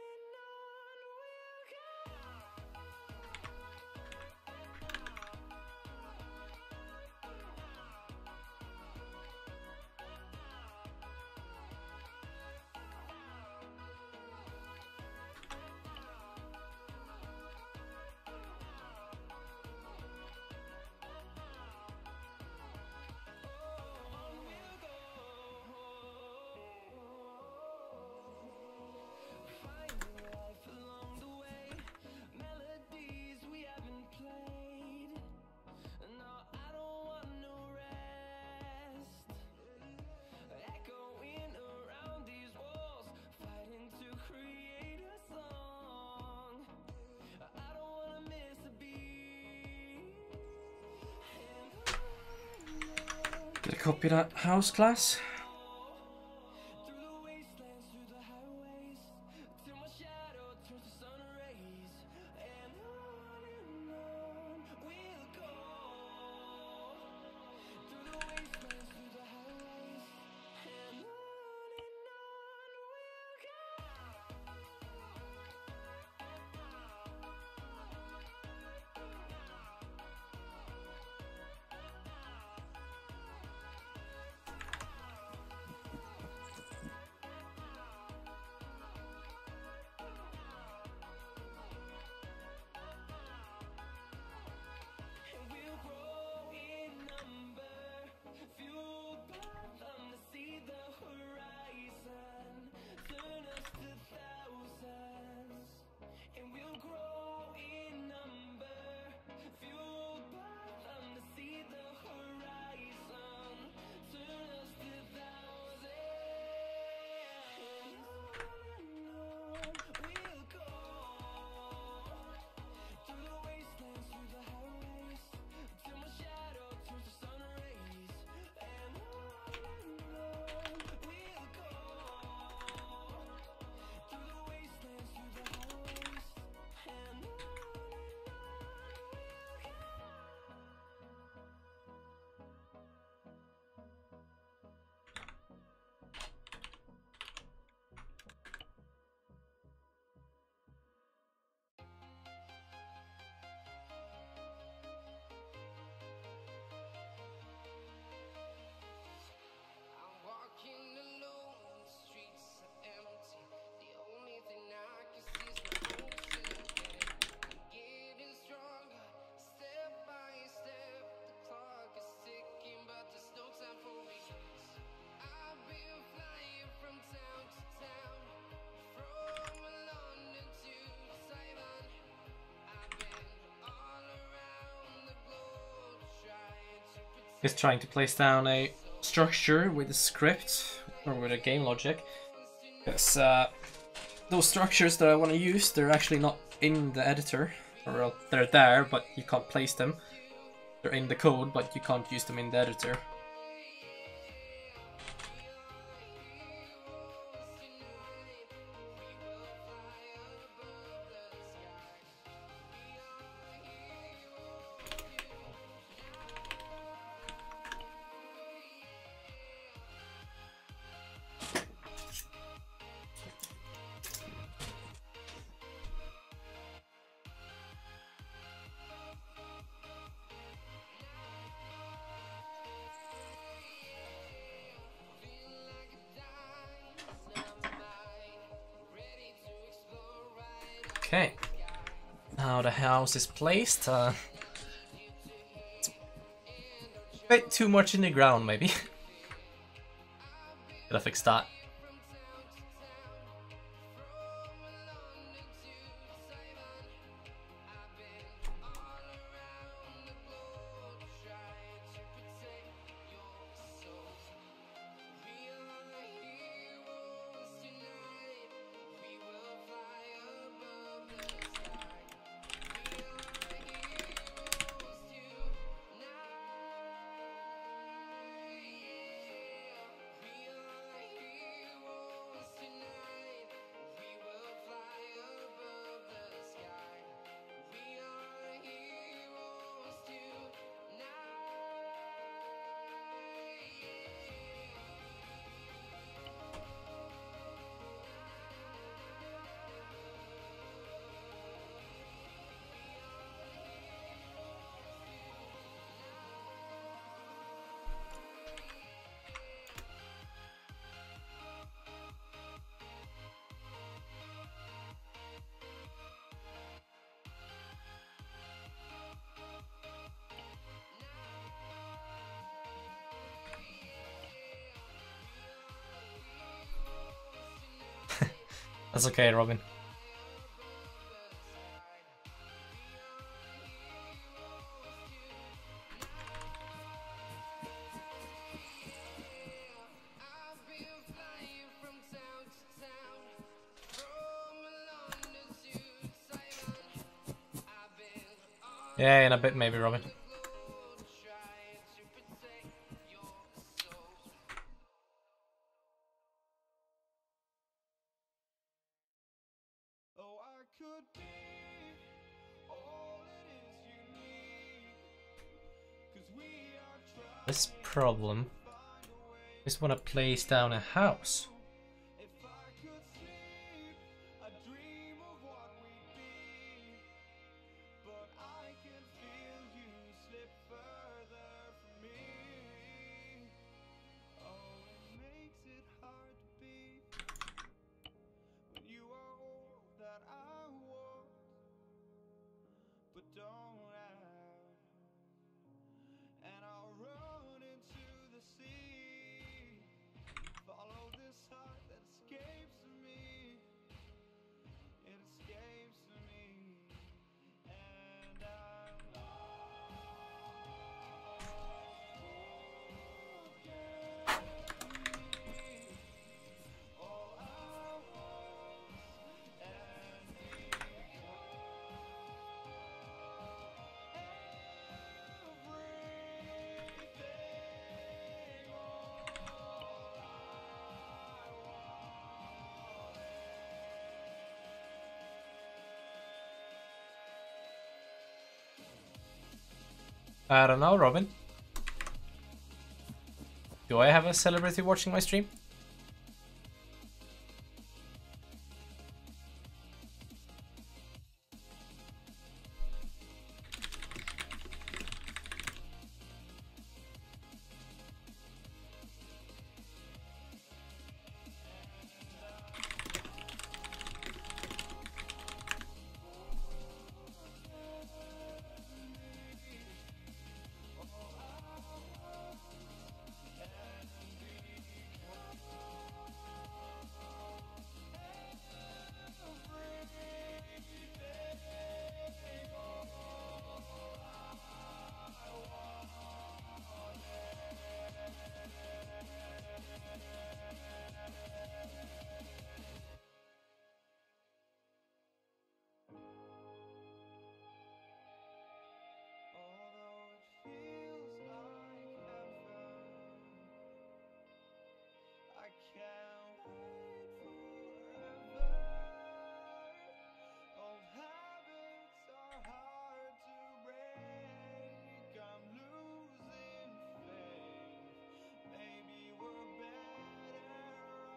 Did I copy that house class? Is trying to place down a structure with a script or with a game logic. Because those structures that I want to use, they're actually not in the editor. Or well, they're there, but you can't place them. They're in the code, but you can't use them in the editor. Okay, now the house is placed. It's a bit too much in the ground, maybe. Gotta fix that. That's okay, Robin. Yeah, in a bit maybe, Robin. This problem. Just want to place down a house. I don't know, Robin. Do I have a celebrity watching my stream?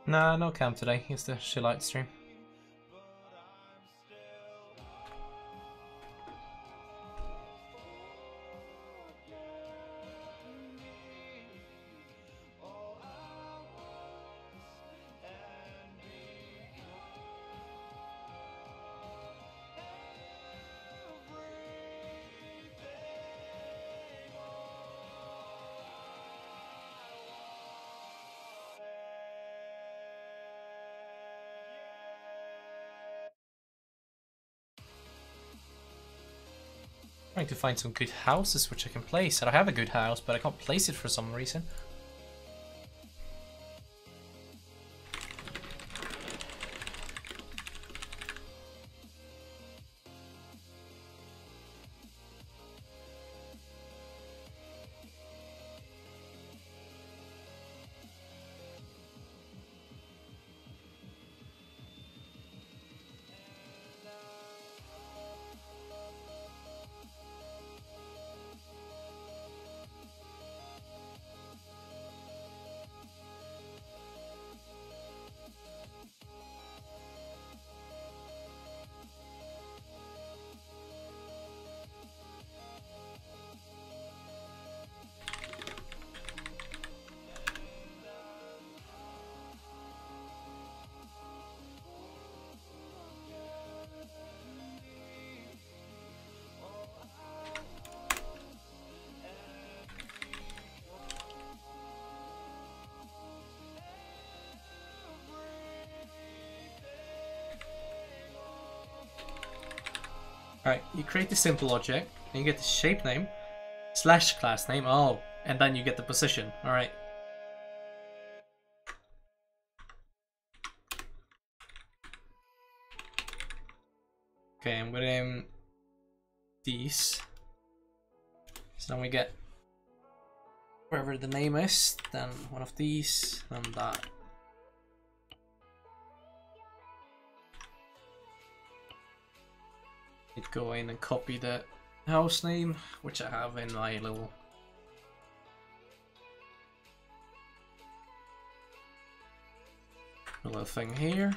Nah, no cam today. It's the Chillout stream. Trying to find some good houses which I can place. I have a good house, but I can't place it for some reason. Alright, you create the simple object, and you get the shape name, slash class name, oh, and then you get the position. Alright. Okay, I'm getting these. So then we get wherever the name is, then one of these, and that. Go in and copy the house name, which I have in my little A little thing here.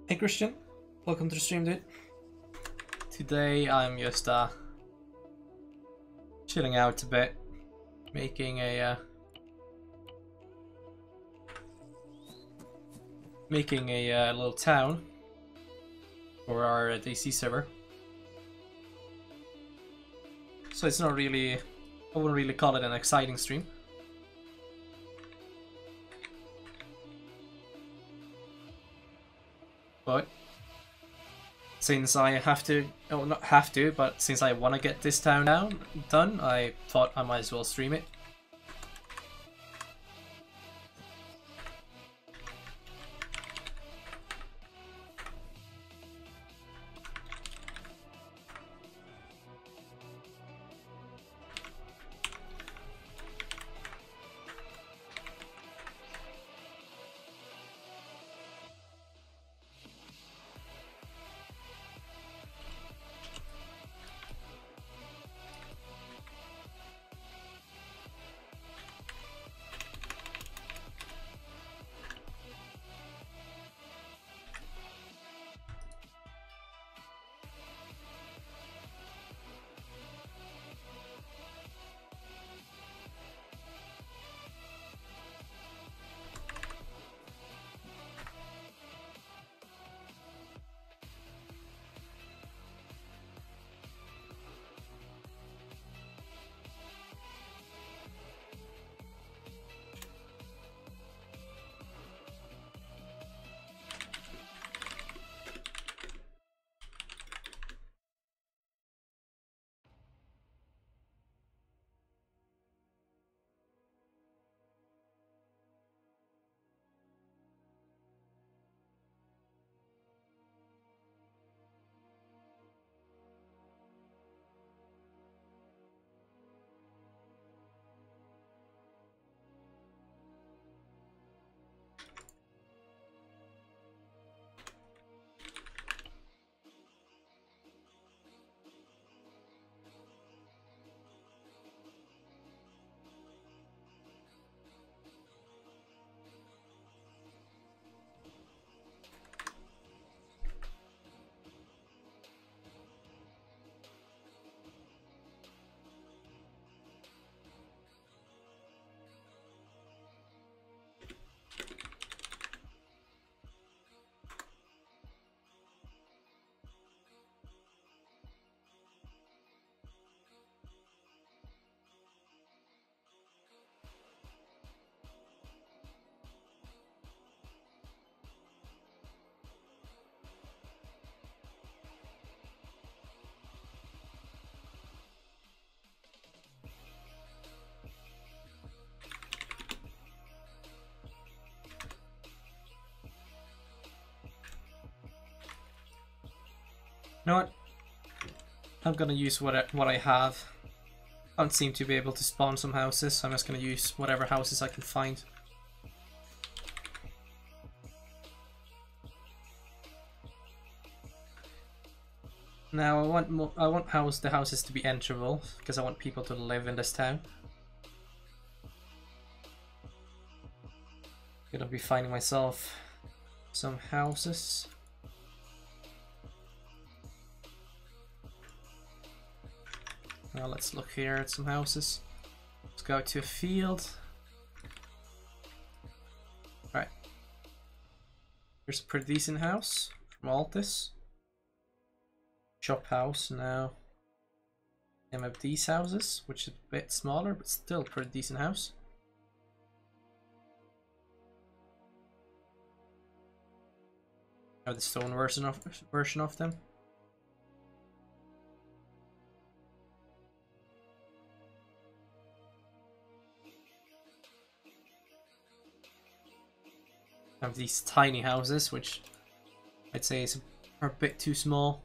Hey Christian, welcome to the stream, dude. Today I'm just chilling out a bit, making a little town for our DayZ server. so it's not really, I wouldn't really call it an exciting stream. But since I have to, oh not have to, but since I want to get this town done, I thought I might as well stream it. You know what? I'm gonna use what I have. I don't seem to be able to spawn some houses, so I'm just gonna use whatever houses I can find. Now I want the houses to be enterable because I want people to live in this town. Gonna be finding myself some houses. Now let's look here at some houses. Let's go to a field. Right. Here's a pretty decent house from Altus. Shop house now. Some of these houses, which is a bit smaller, but still a pretty decent house. Have the stone version of them. Have these tiny houses, which I'd say are a bit too small.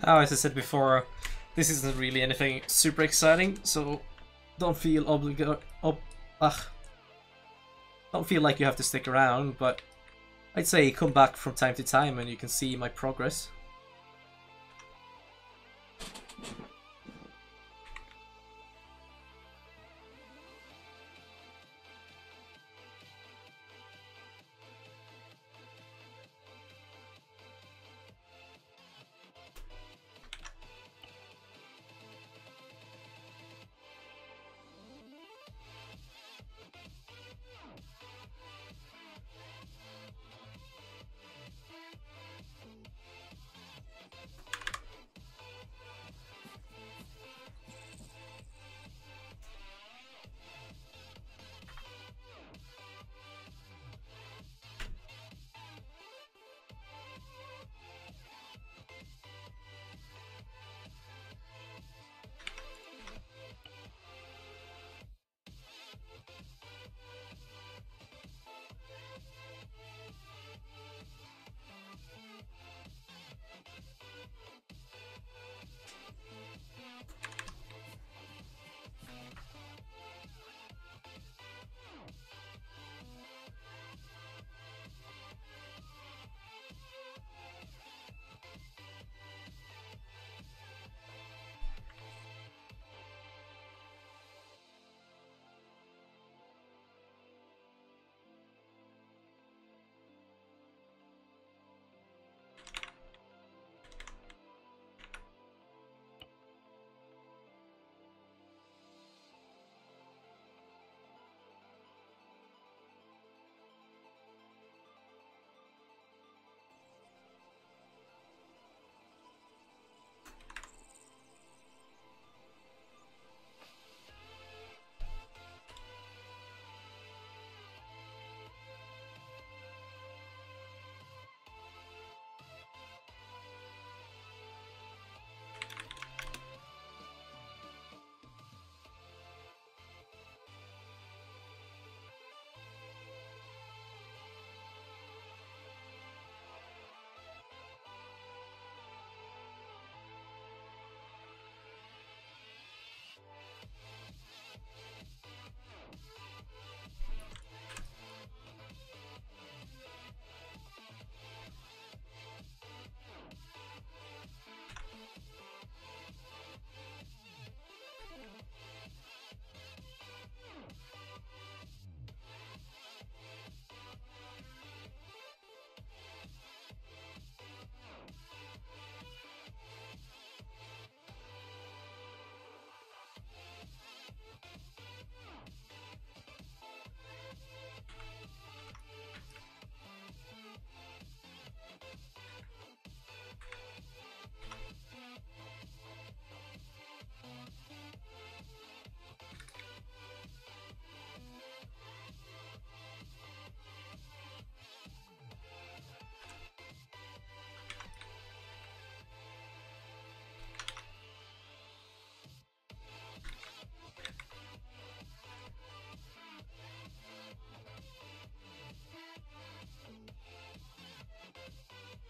As I said before, this isn't really anything super exciting, so don't feel don't feel like you have to stick around, but I'd say come back from time to time and you can see my progress.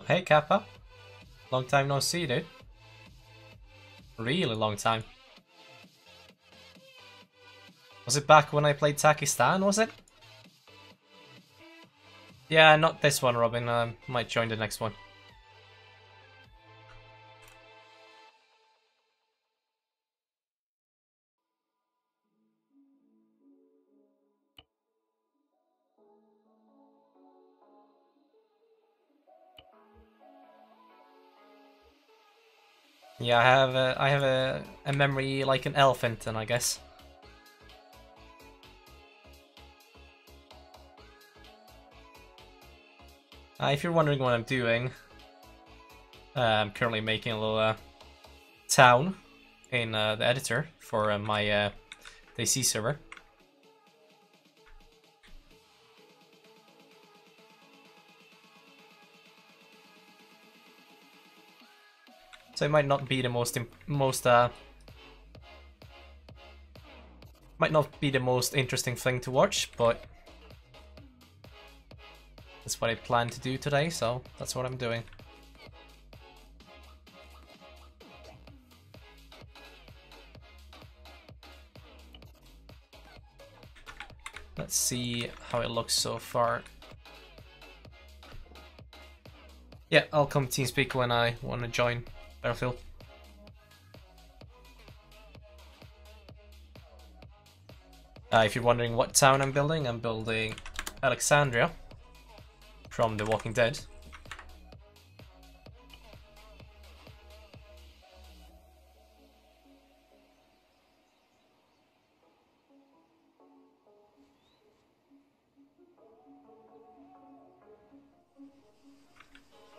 Hey Kappa, long time no see, dude. Really long time. Was it back when I played Takistan, was it? Yeah, not this one, Robin. I might join the next one. Yeah, I have a memory like an elephant, and I guess. If you're wondering what I'm doing, I'm currently making a little town in the editor for my DayZ server. So it might not be the might not be the most interesting thing to watch, but that's what I plan to do today, so that's what I'm doing. Let's see how it looks so far. Yeah, I'll come TeamSpeak when I want to join Battlefield. If you're wondering what town I'm building Alexandria from The Walking Dead.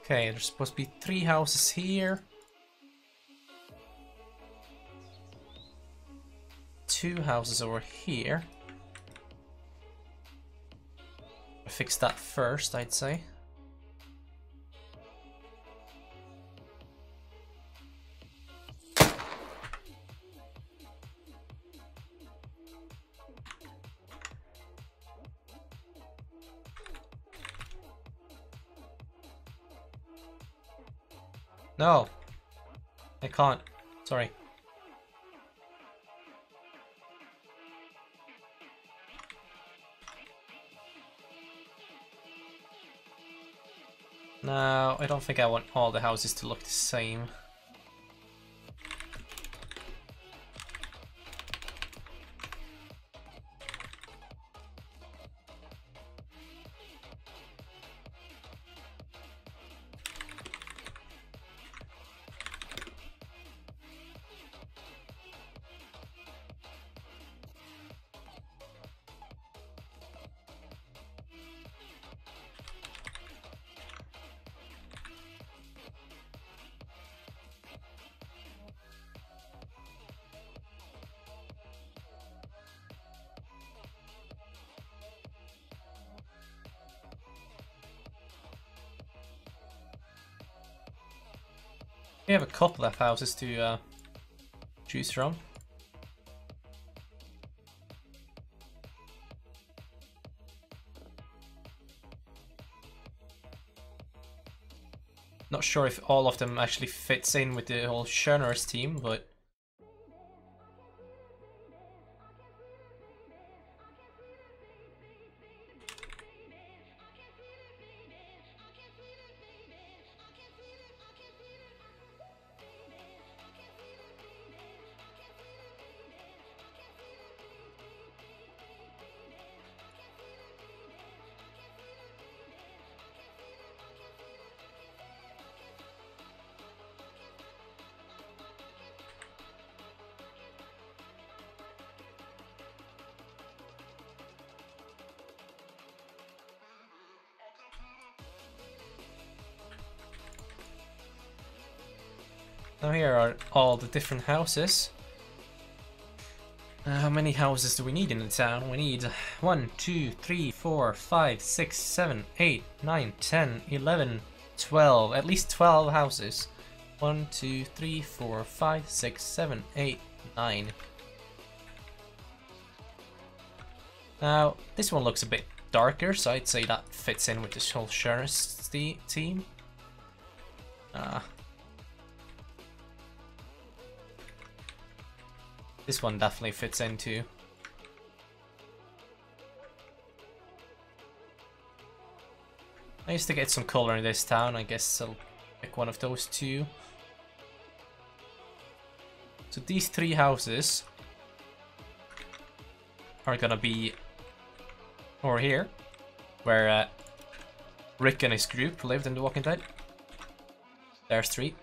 Okay, there's supposed to be 3 houses here. 2 houses over here. I'll fix that first, I'd say. No, I can't. Sorry. No, I don't think I want all the houses to look the same. We have a couple of houses to choose from. Not sure if all of them actually fits in with the whole Schöner's team, but now here are all the different houses. How many houses do we need in the town? We need 1, 2, 3, 4, 5, 6, 7, 8, 9, 10, 11, 12. At least 12 houses. 1, 2, 3, 4, 5, 6, 7, 8, 9. Now, this one looks a bit darker, so I'd say that fits in with this whole Schöner's team. This one definitely fits in too. I used to get some color in this town, I guess I'll pick one of those two. So these 3 houses are gonna be over here, where Rick and his group lived in The Walking Dead. There's 3.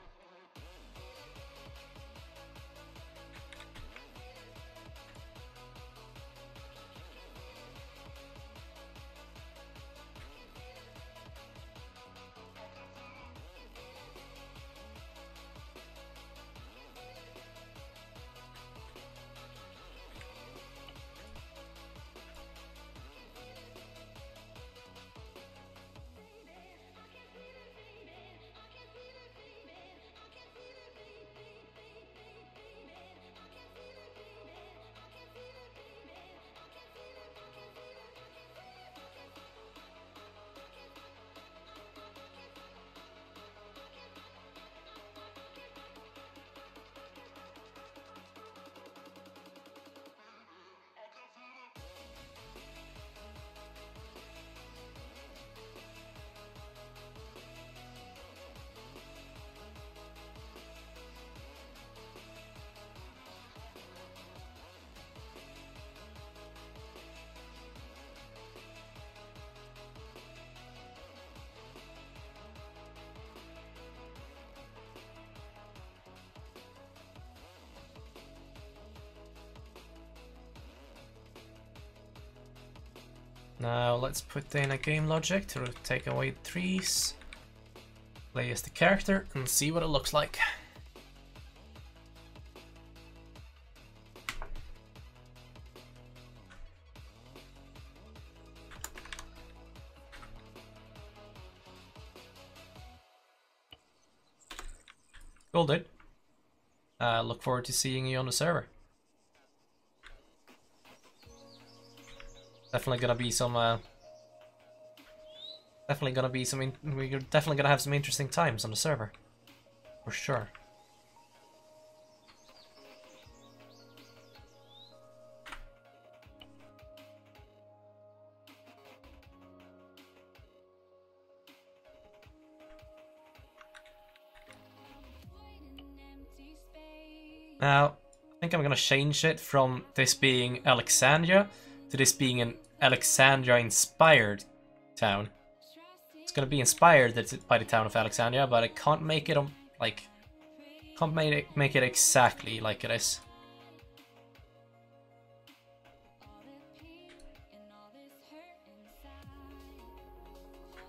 Now let's put in a game logic to take away the trees. Play as the character and see what it looks like. Cool, dude. Look forward to seeing you on the server. Definitely gonna be some. We're definitely gonna have some interesting times on the server, for sure. Now, I think I'm gonna change it from this being Alexandria to this being an Alexandria-inspired town. It's gonna be inspired by the town of Alexandria, but I can't make it make it exactly like it is.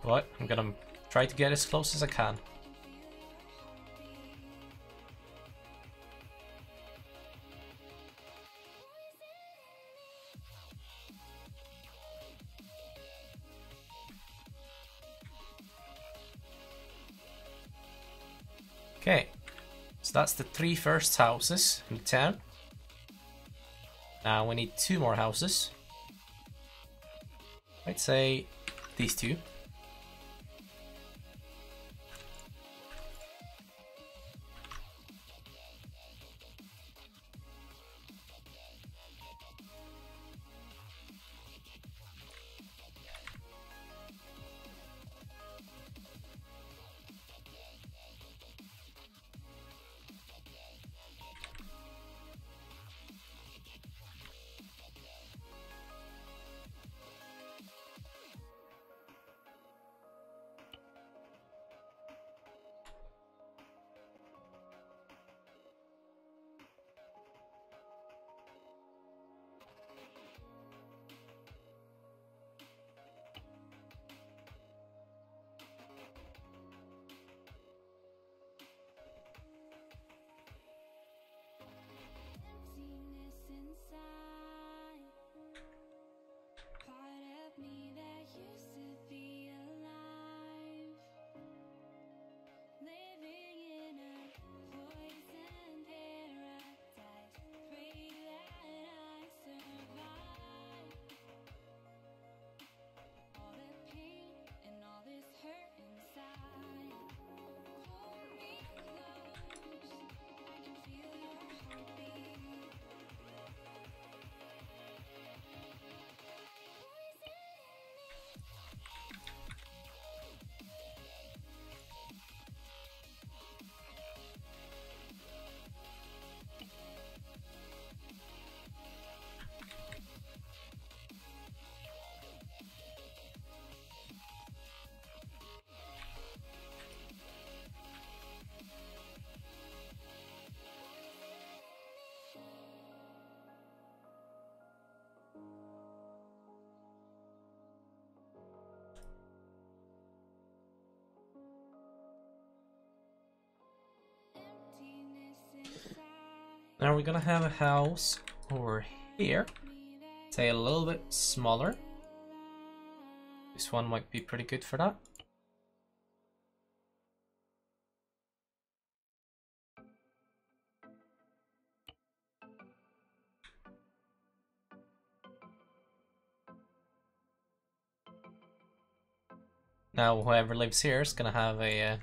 But I'm gonna try to get as close as I can. Okay, so that's the 3 first houses in the town. Now we need 2 more houses. I'd say these 2. Now we're gonna have a house over here, say a little bit smaller. This one might be pretty good for that. Now whoever lives here is gonna have a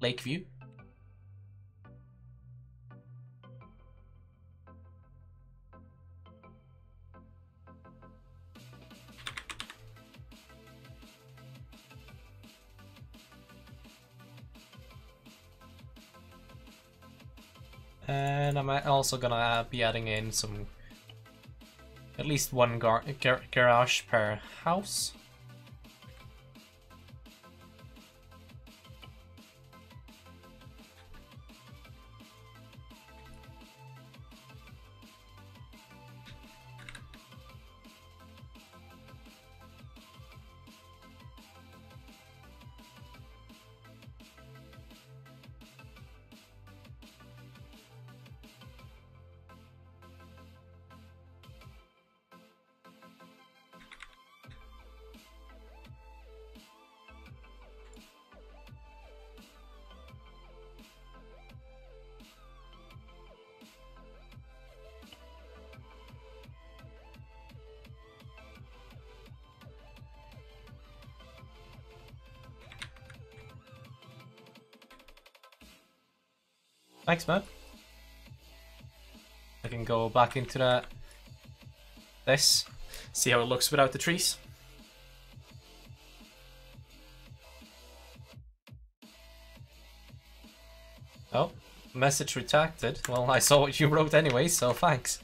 lake view. And I'm also gonna be adding in some, at least one garage per house. Thanks, man. I can go back into this, see how it looks without the trees. Oh, message retracted. Well, I saw what you wrote anyway, so thanks.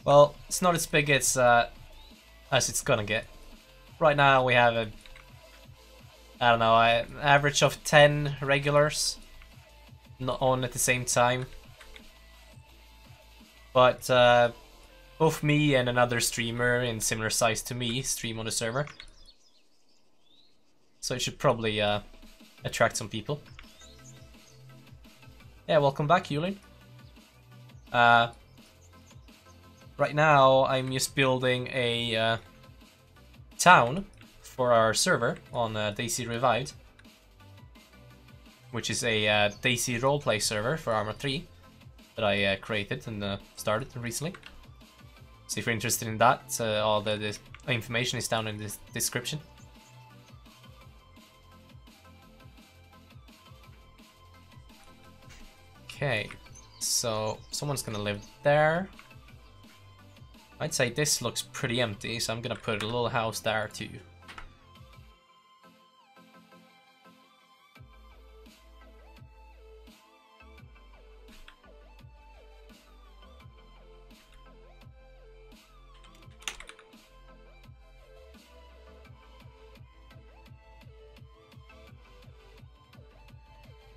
Well, it's not as big as it's gonna get. Right now we have a, I don't know, an average of 10 regulars not on at the same time. But both me and another streamer in similar size to me stream on the server. So it should probably attract some people. Yeah, welcome back, Yulin. Right now, I'm just building a town for our server on DayZ Revived, which is a DayZ roleplay server for Arma 3 that I created and started recently. So if you're interested in that, all the information is down in the description. Okay, so someone's gonna live there. I'd say this looks pretty empty, so I'm gonna put a little house there too.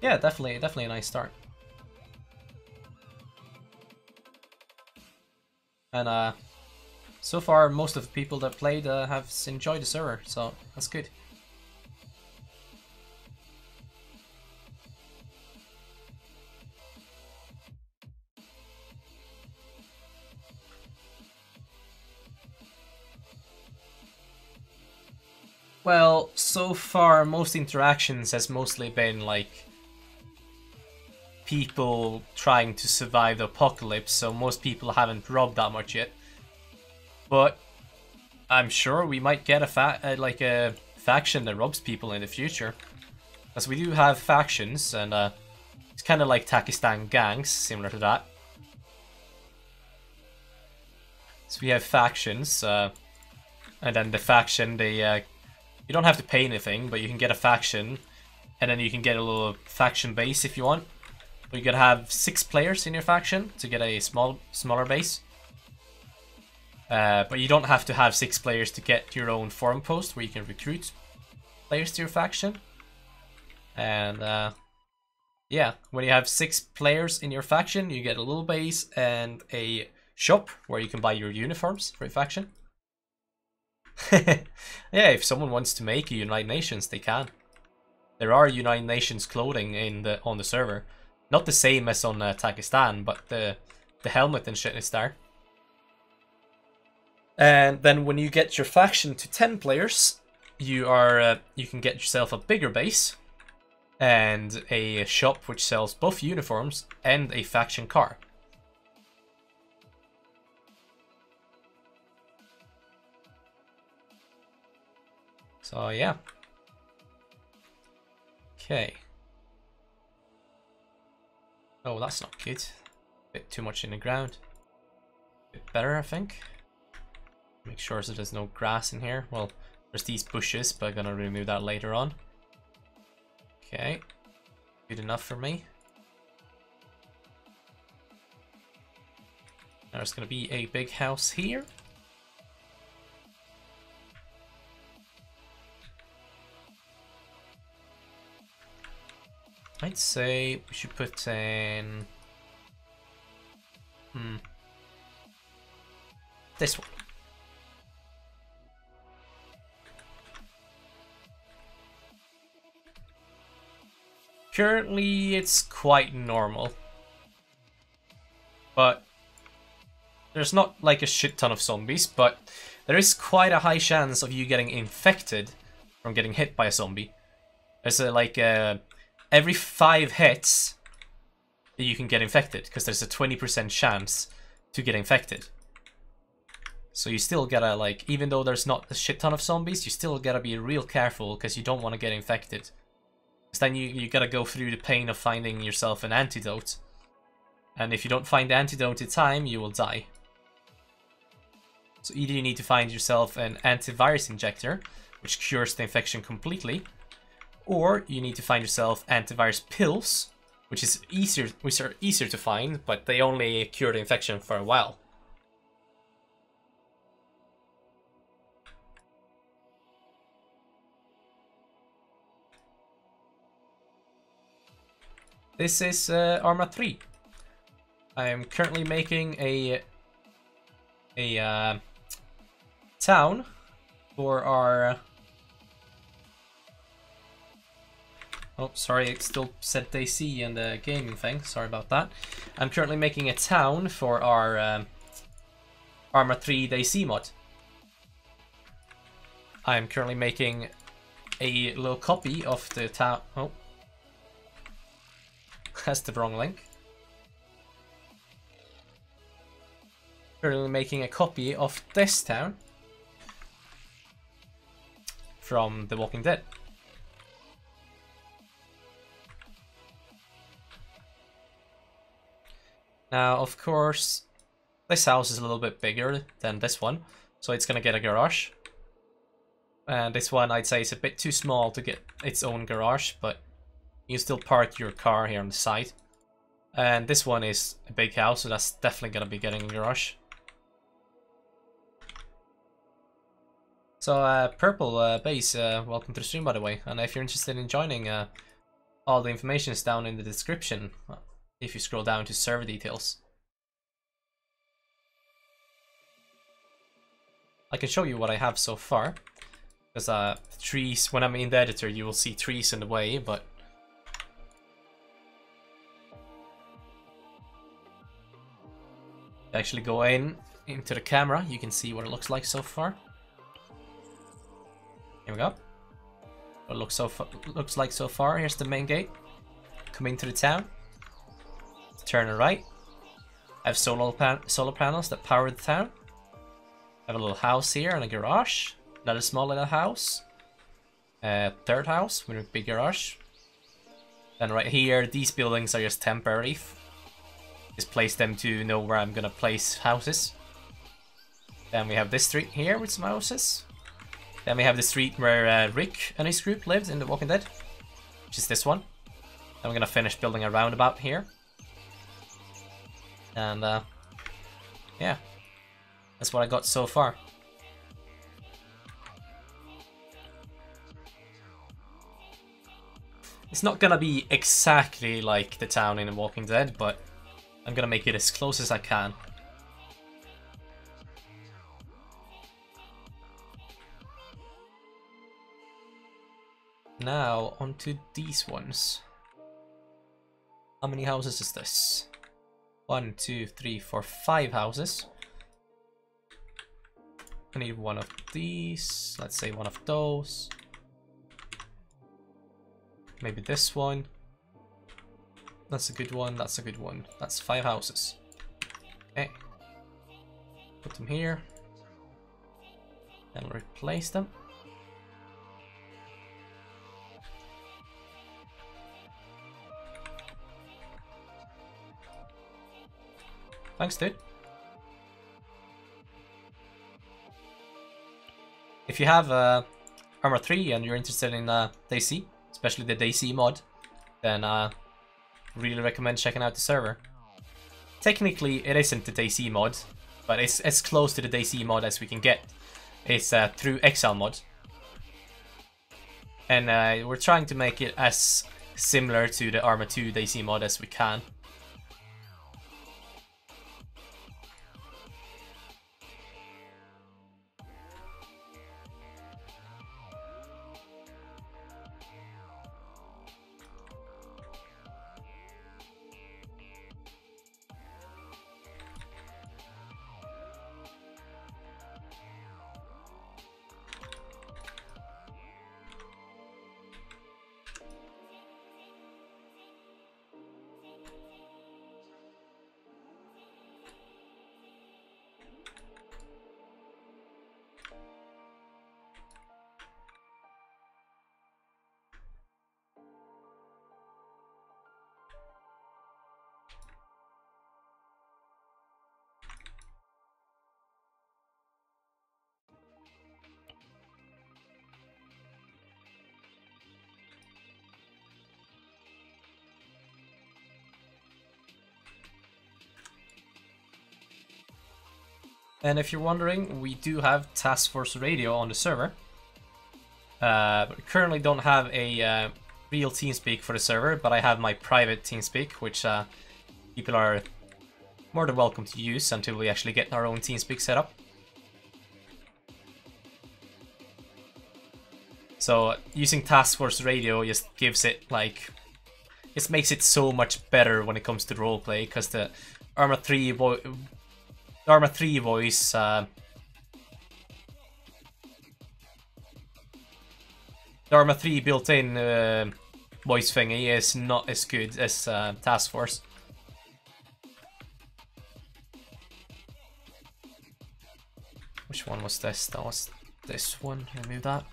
Yeah, definitely a nice start. And so far, most of the people that played have enjoyed the server, so that's good. Well, so far, most interactions has mostly been like people trying to survive the apocalypse, so most people haven't robbed that much yet. But I'm sure we might get a faction that robs people in the future, because we do have factions, and it's kind of like Pakistan gangs, similar to that. So we have factions, and then the faction, they you don't have to pay anything, but you can get a faction, and then you can get a little faction base if you want. But you can have 6 players in your faction to get a smaller base. But you don't have to have 6 players to get your own forum post where you can recruit players to your faction. And yeah, when you have 6 players in your faction, you get a little base and a shop where you can buy your uniforms for your faction. Yeah, if someone wants to make a United Nations, they can. There are United Nations clothing on the server. Not the same as on Pakistan, but the helmet and shit is there. And then when you get your faction to 10 players, you can get yourself a bigger base and a shop which sells both uniforms and a faction car. So yeah. Okay. Oh, that's not good. Bit too much in the ground. Bit better, I think. Make sure so there's no grass in here. Well, there's these bushes, but I'm gonna remove that later on. Okay. Good enough for me. Now there's gonna be a big house here. I'd say we should put in this one. Currently it's quite normal, but there's not like a shit ton of zombies, but there is quite a high chance of you getting infected from getting hit by a zombie. There's every 5 hits you can get infected, because there's a 20% chance to get infected. So you still gotta, like, even though there's not a shit ton of zombies, you still gotta be real careful because you don't want to get infected. Because then you gotta go through the pain of finding yourself an antidote. And if you don't find the antidote in time, you will die. So either you need to find yourself an antivirus injector, which cures the infection completely, or you need to find yourself antivirus pills, which are easier to find, but they only cure the infection for a while. This is Arma 3. I am currently making a town for our... Oh, sorry, it still said DayZ and the gaming thing. Sorry about that. I'm currently making a town for our Arma 3 DayZ mod. I'm currently making a little copy of the town. Oh, that's the wrong link. Currently making a copy of this town from The Walking Dead. Now, of course, this house is a little bit bigger than this one, so it's gonna get a garage. And this one, I'd say, is a bit too small to get its own garage, but you still park your car here on the side. And this one is a big house, so that's definitely gonna be getting a garage. So, Purple Base, welcome to the stream, by the way. And if you're interested in joining, all the information is down in the description. If you scroll down to server details. I can show you what I have so far. Because trees, when I'm in the editor, you will see trees in the way, but... Actually go into the camera, you can see what it looks like so far. Here we go. What it looks like so far. Here's the main gate. Come into the town. Turn right. I have solar panels that power the town. I have a little house here and a garage. Another small little house. Third house with a big garage. Then right here, these buildings are just temporary. Just place them to know where I'm gonna place houses. Then we have this street here with some houses. Then we have the street where Rick and his group lived in The Walking Dead, which is this one. Then we're gonna finish building a roundabout here. And yeah, that's what I got so far. It's not gonna be exactly like the town in The Walking Dead, but I'm gonna make it as close as I can. Now, onto these ones. How many houses is this? 1, 2, 3, 4, 5 houses. I need one of these. Let's say one of those. Maybe this one. That's a good one. That's a good one. That's 5 houses. Okay. Put them here. And replace them. Thanks, dude. If you have Arma 3 and you're interested in DayZ, especially the DayZ mod, then really recommend checking out the server. Technically, it isn't the DayZ mod, but it's as close to the DayZ mod as we can get. It's through Exile mod. And we're trying to make it as similar to the Arma 2 DayZ mod as we can. And if you're wondering, we do have Task Force Radio on the server. But we currently don't have a real TeamSpeak for the server, but I have my private TeamSpeak, which people are more than welcome to use until we actually get our own TeamSpeak set up. So using Task Force Radio just gives it like, just makes it so much better when it comes to roleplay, because the Arma 3 voice, the Arma 3 built-in voice thingy is not as good as Task Force. Which one was this? That was this one. Remove that.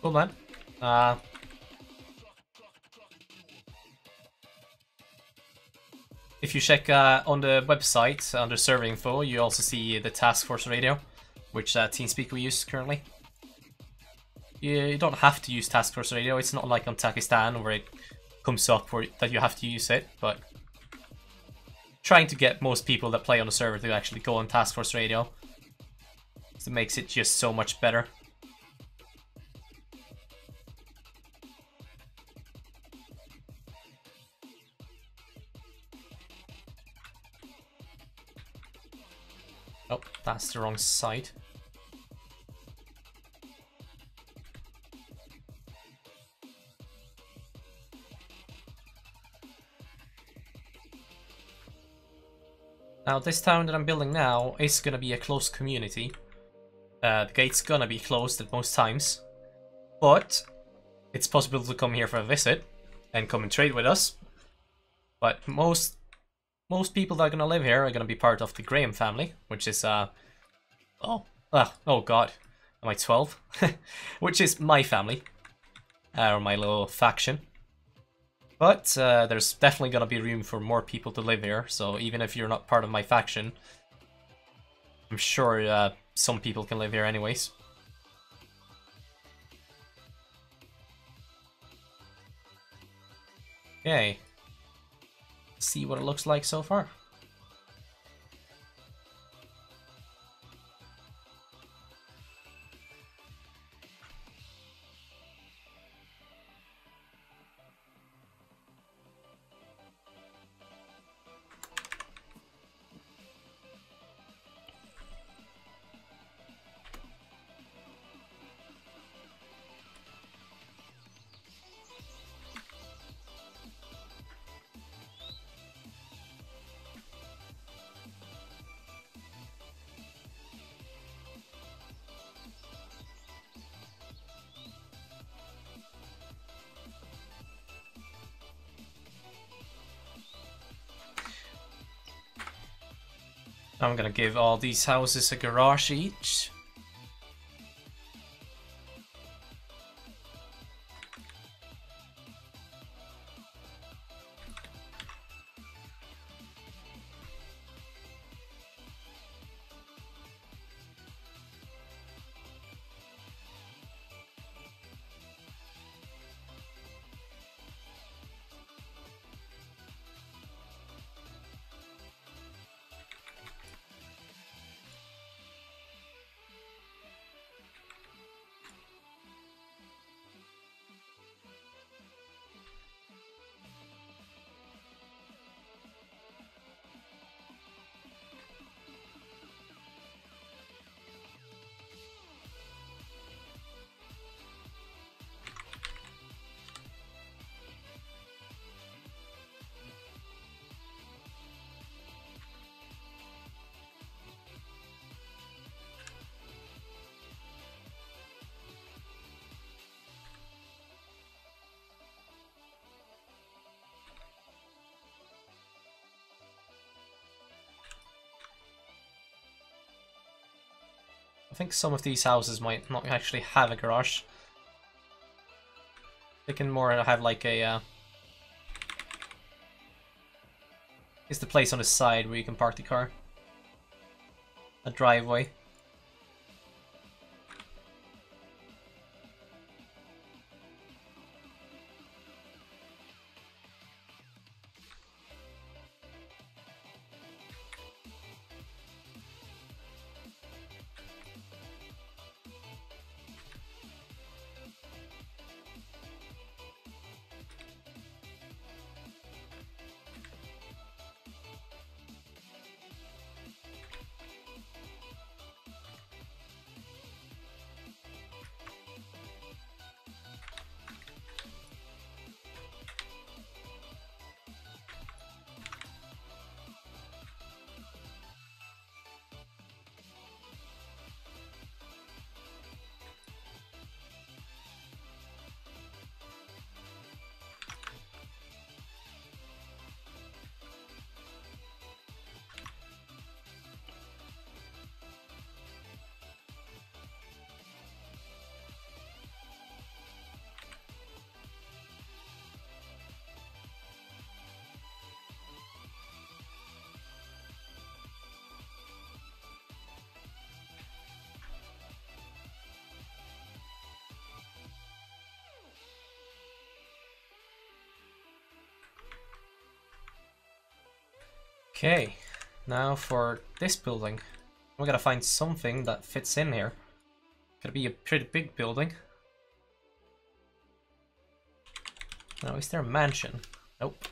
Cool, man. If you check on the website under server info, you also see the Task Force Radio, which TeamSpeak we use currently. You don't have to use Task Force Radio. It's not like on Takistan where it comes up that you have to use it, but trying to get most people that play on the server to actually go on Task Force Radio. So it makes it just so much better. Oh, that's the wrong side. Now, this town that I'm building now is gonna be a closed community. The gate's gonna be closed at most times, but it's possible to come here for a visit and come and trade with us. But most people that are gonna live here are gonna be part of the Graham family, which is oh god, am I 12? Which is my family, or my little faction. But there's definitely gonna be room for more people to live here, so even if you're not part of my faction, I'm sure some people can live here anyways. Okay. See what it looks like so far. I'm gonna give all these houses a garage each. I think some of these houses might not actually have a garage. They can more have like a... It's the place on the side where you can park the car. A driveway. Okay, now for this building. We gotta find something that fits in here. Gotta be a pretty big building. Now, is there a mansion? Nope.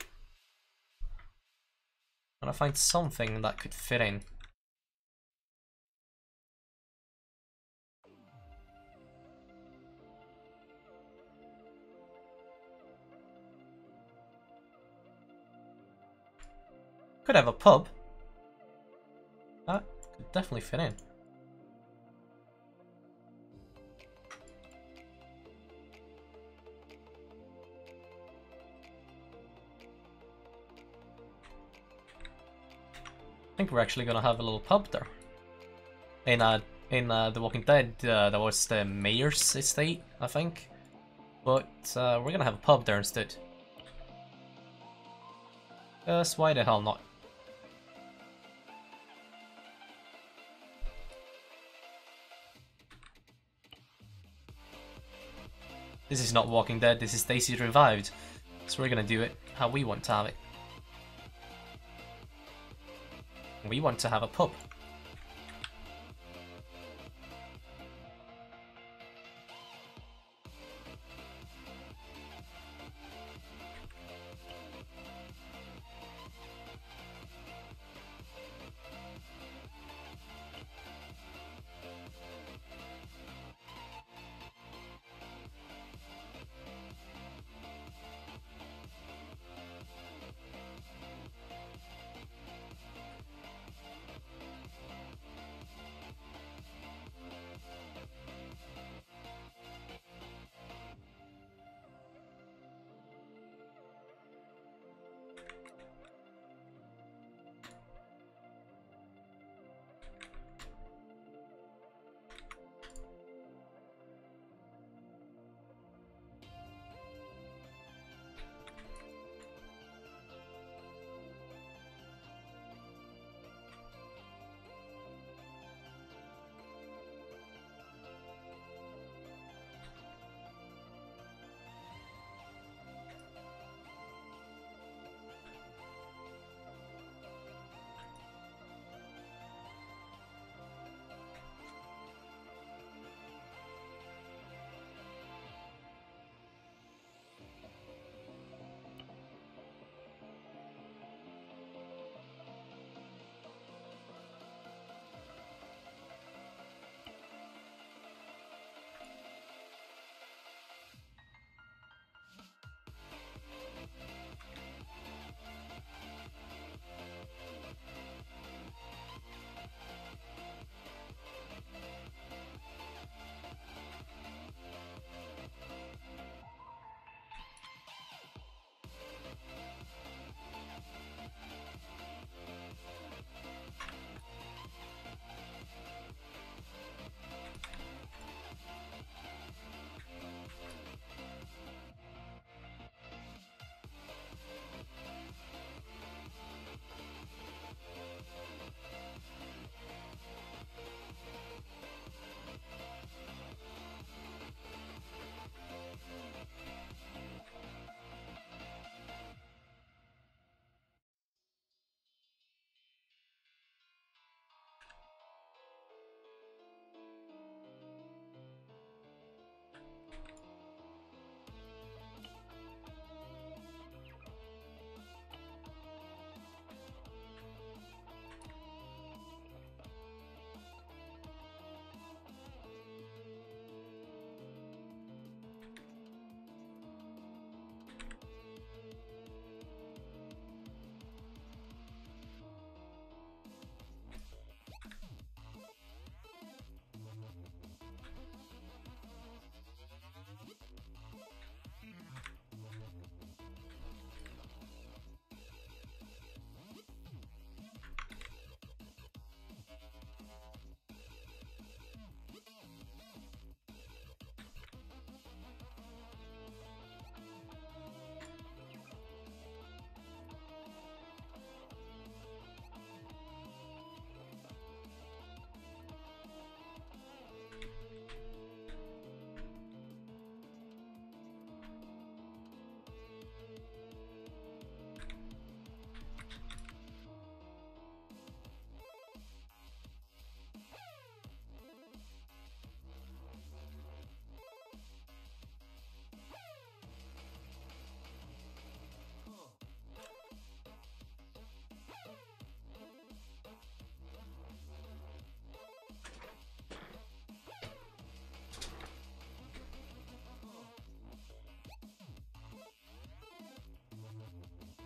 Gotta find something that could fit in. Could have a pub. That could definitely fit in. I think we're actually gonna have a little pub there. In The Walking Dead, that was the mayor's estate, I think. But we're gonna have a pub there instead. Why the hell not? This is not Walking Dead, this is DayZ Revived. So we're gonna do it how we want to have it. We want to have a pub.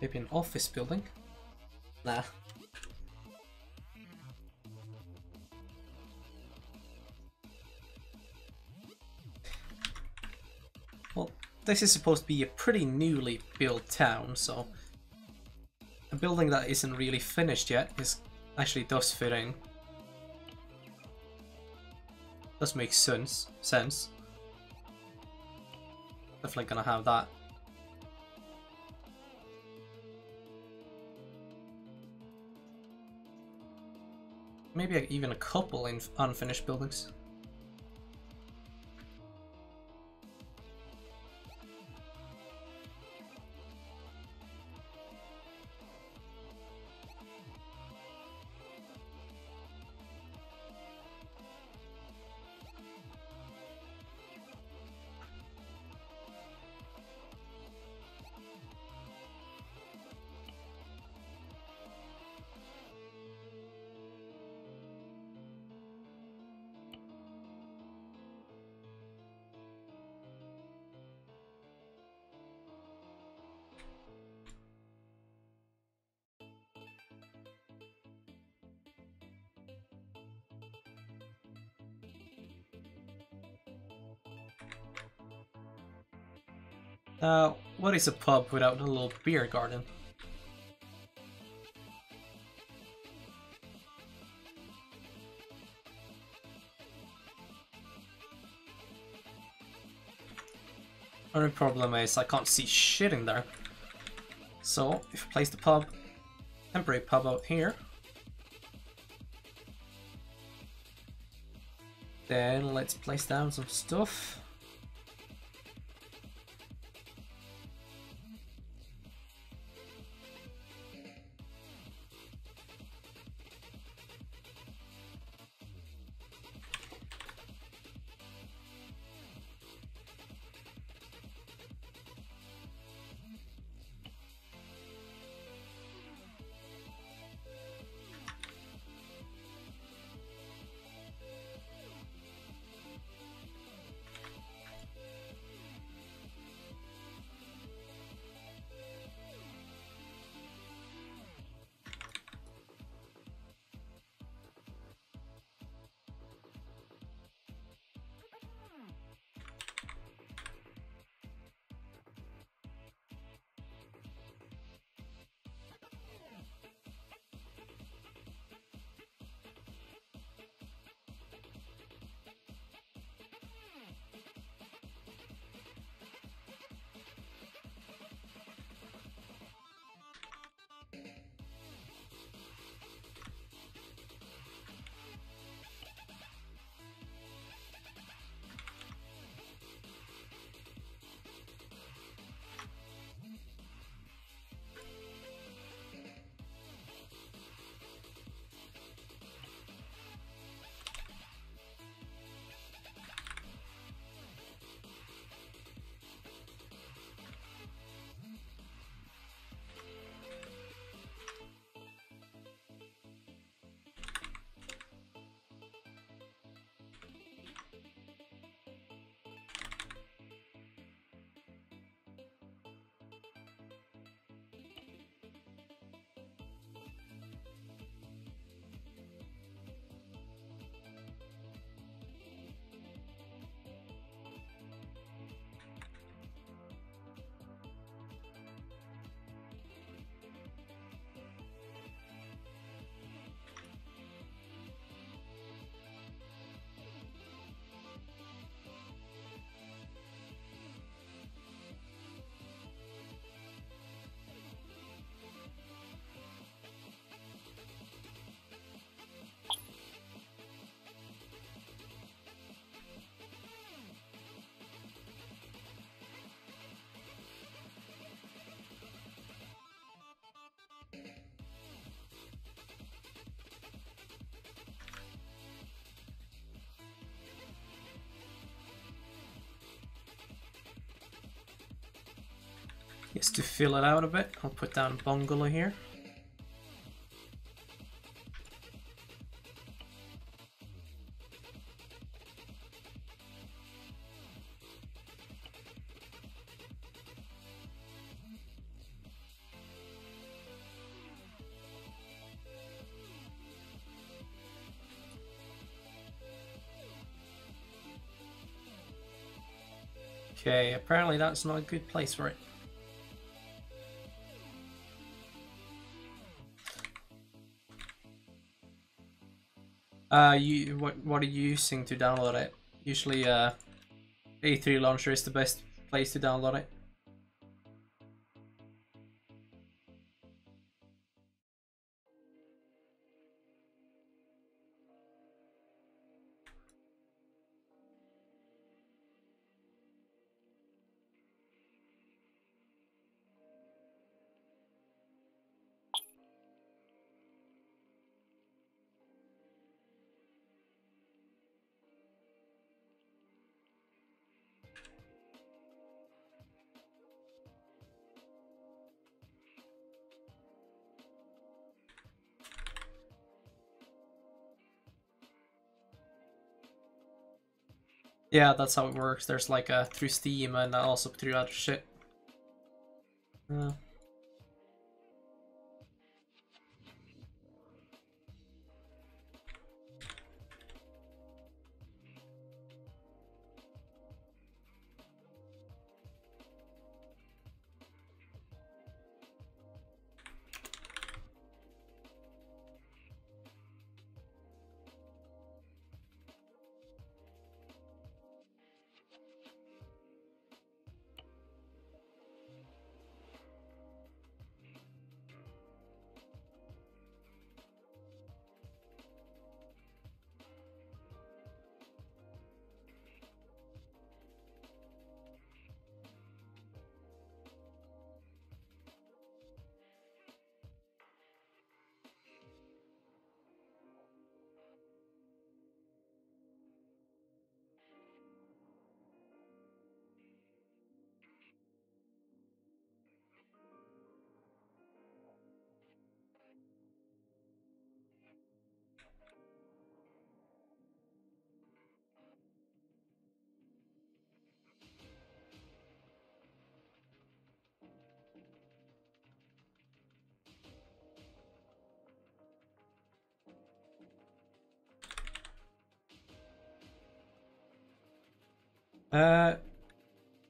Maybe an office building? Nah. Well, this is supposed to be a pretty newly built town, so a building that isn't really finished yet actually does fit in. Does make sense. Definitely gonna have that. Maybe even a couple in unfinished buildings. What is a pub without a little beer garden? Only problem is I can't see shit in there. So, if I place the pub, temporary pub out here, then let's place down some stuff. Just to fill it out a bit, I'll put down a bungalow here. Okay, apparently that's not a good place for it. What are you using to download it? Usually, A3 launcher is the best place to download it. Yeah, that's how it works. There's like through Steam and also through other shit.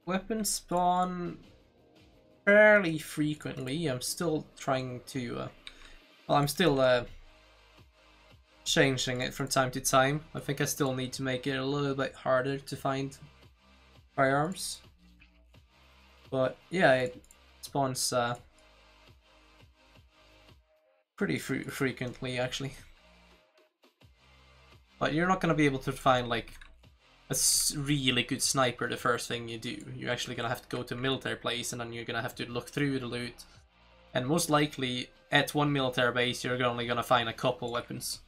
Weapons spawn fairly frequently. I'm still trying to, well, I'm still changing it from time to time. I think I still need to make it a little bit harder to find firearms. But yeah, it spawns pretty frequently actually. But you're not gonna be able to find like a really good sniper the first thing you do. You're actually gonna have to go to a military place and then you're gonna have to look through the loot. And most likely at one military base you're only gonna find a couple weapons.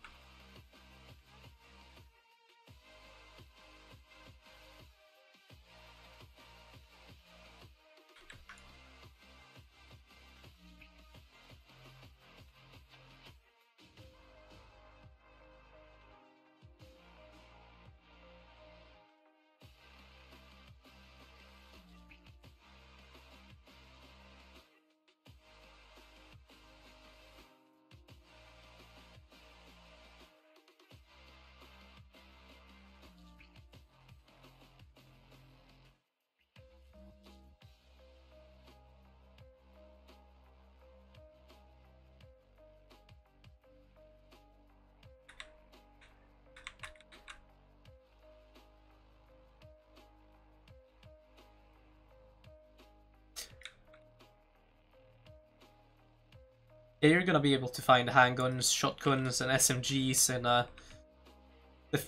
Yeah, you're gonna be able to find handguns, shotguns, and SMGs in the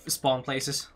spawn places.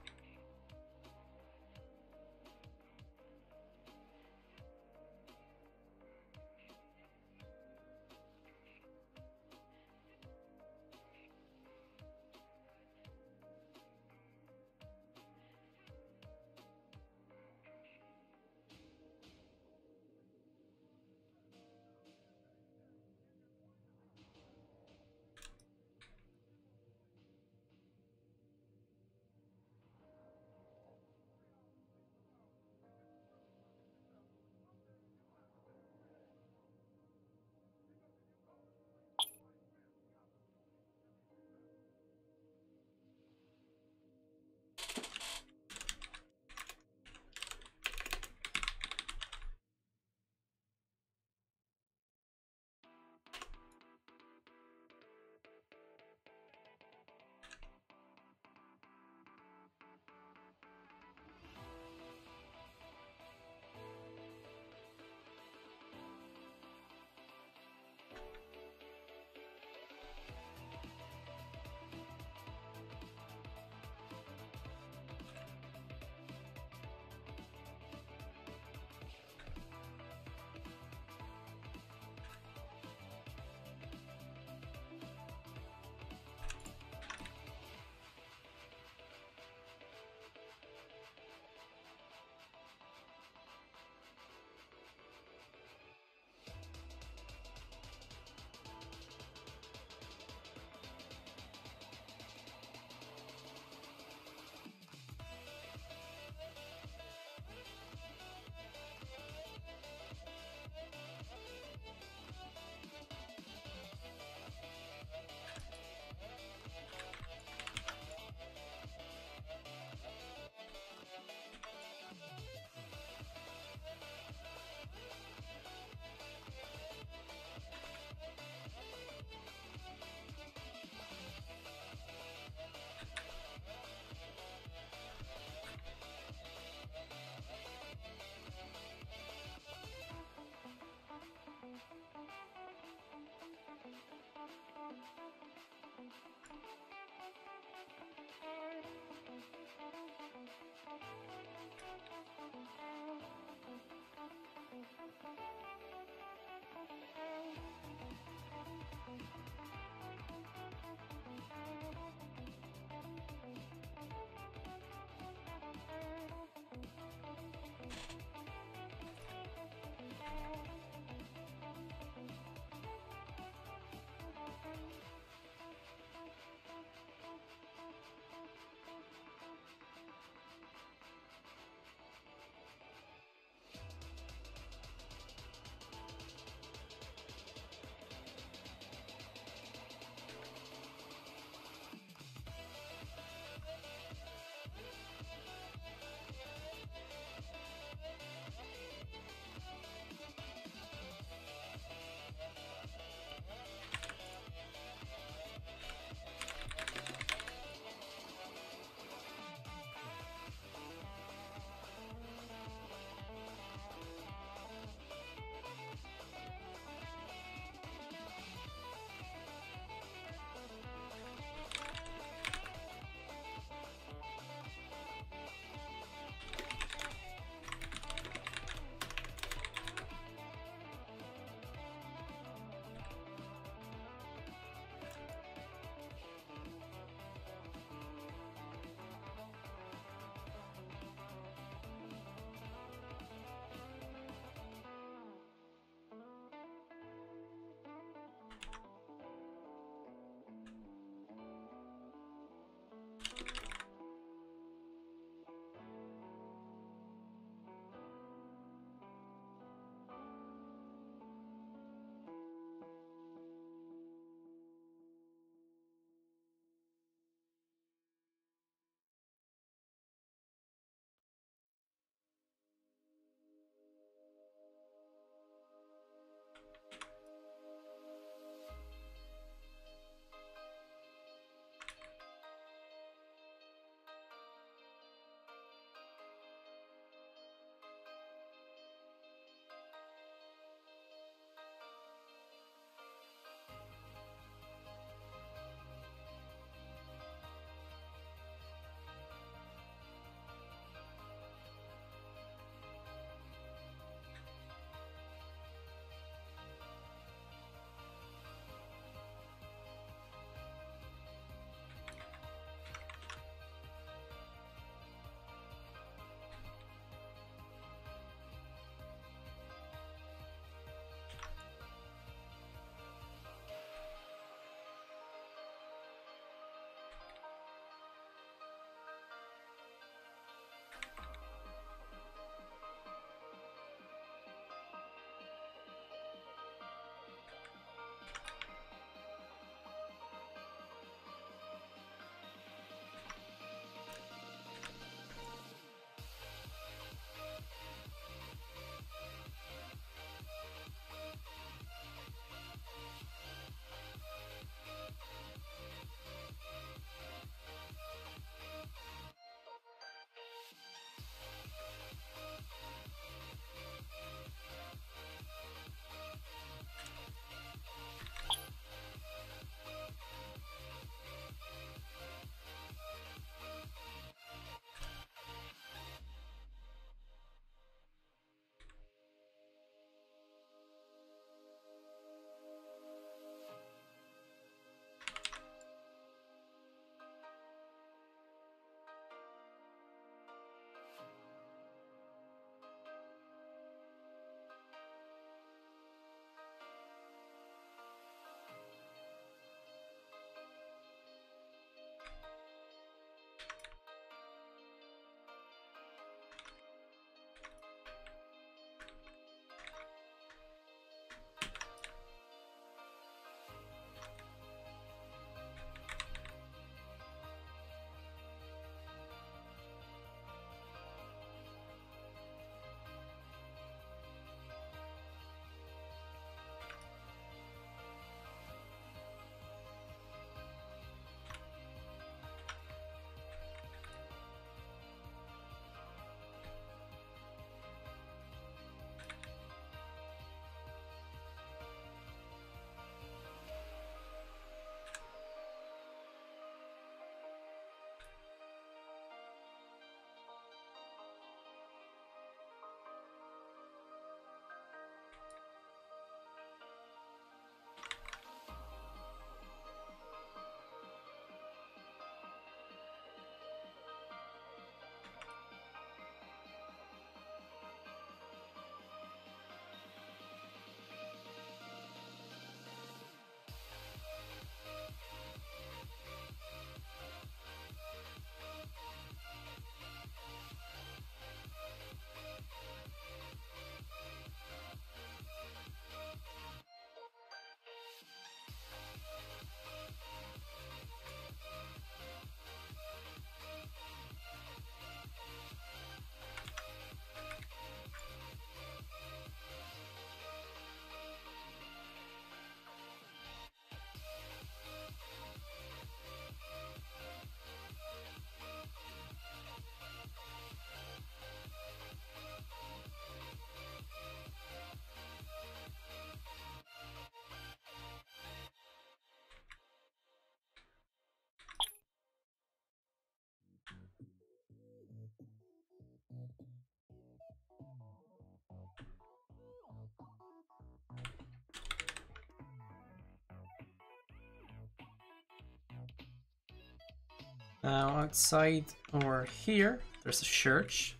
Now outside over here, there's a church.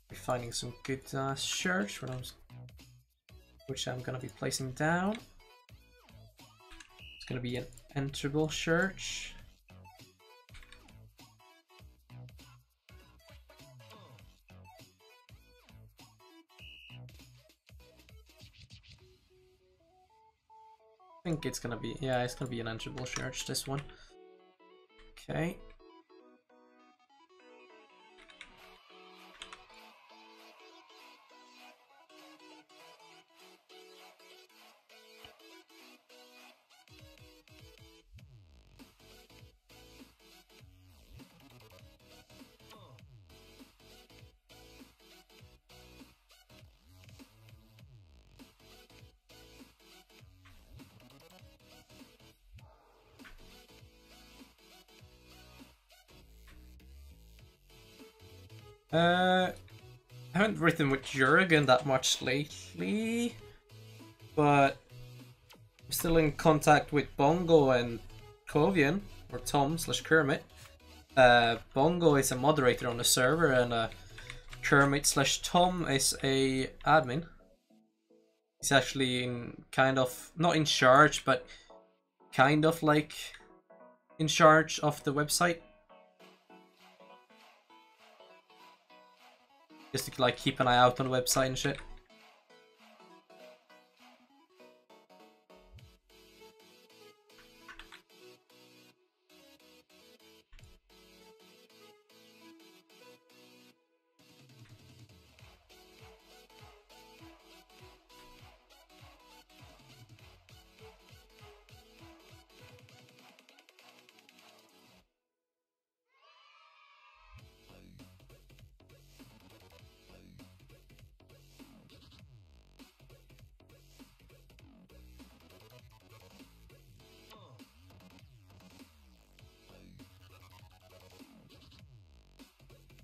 We're finding some good church, which I'm gonna be placing down. It's gonna be an enterable church. I think it's gonna be, yeah, it's gonna be an enterable church, this one. Okay. I haven't written with Jurgen that much lately, but I'm still in contact with Bongo and Kovian, or Tom/Kermit. Bongo is a moderator on the server, and Kermit/Tom is a admin. He's actually in kind of, not in charge, but kind of like in charge of the website. Just to like keep an eye out on the website and shit.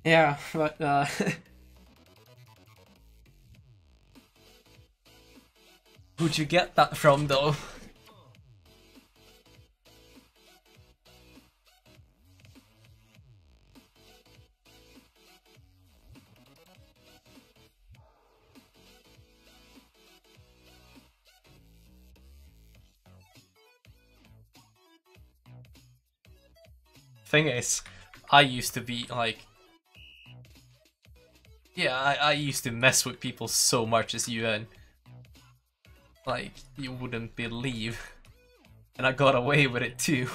Yeah, but who'd you get that from, though? Thing is, I used to be like, yeah, I used to mess with people so much as UN. Like, you wouldn't believe. And I got away with it too.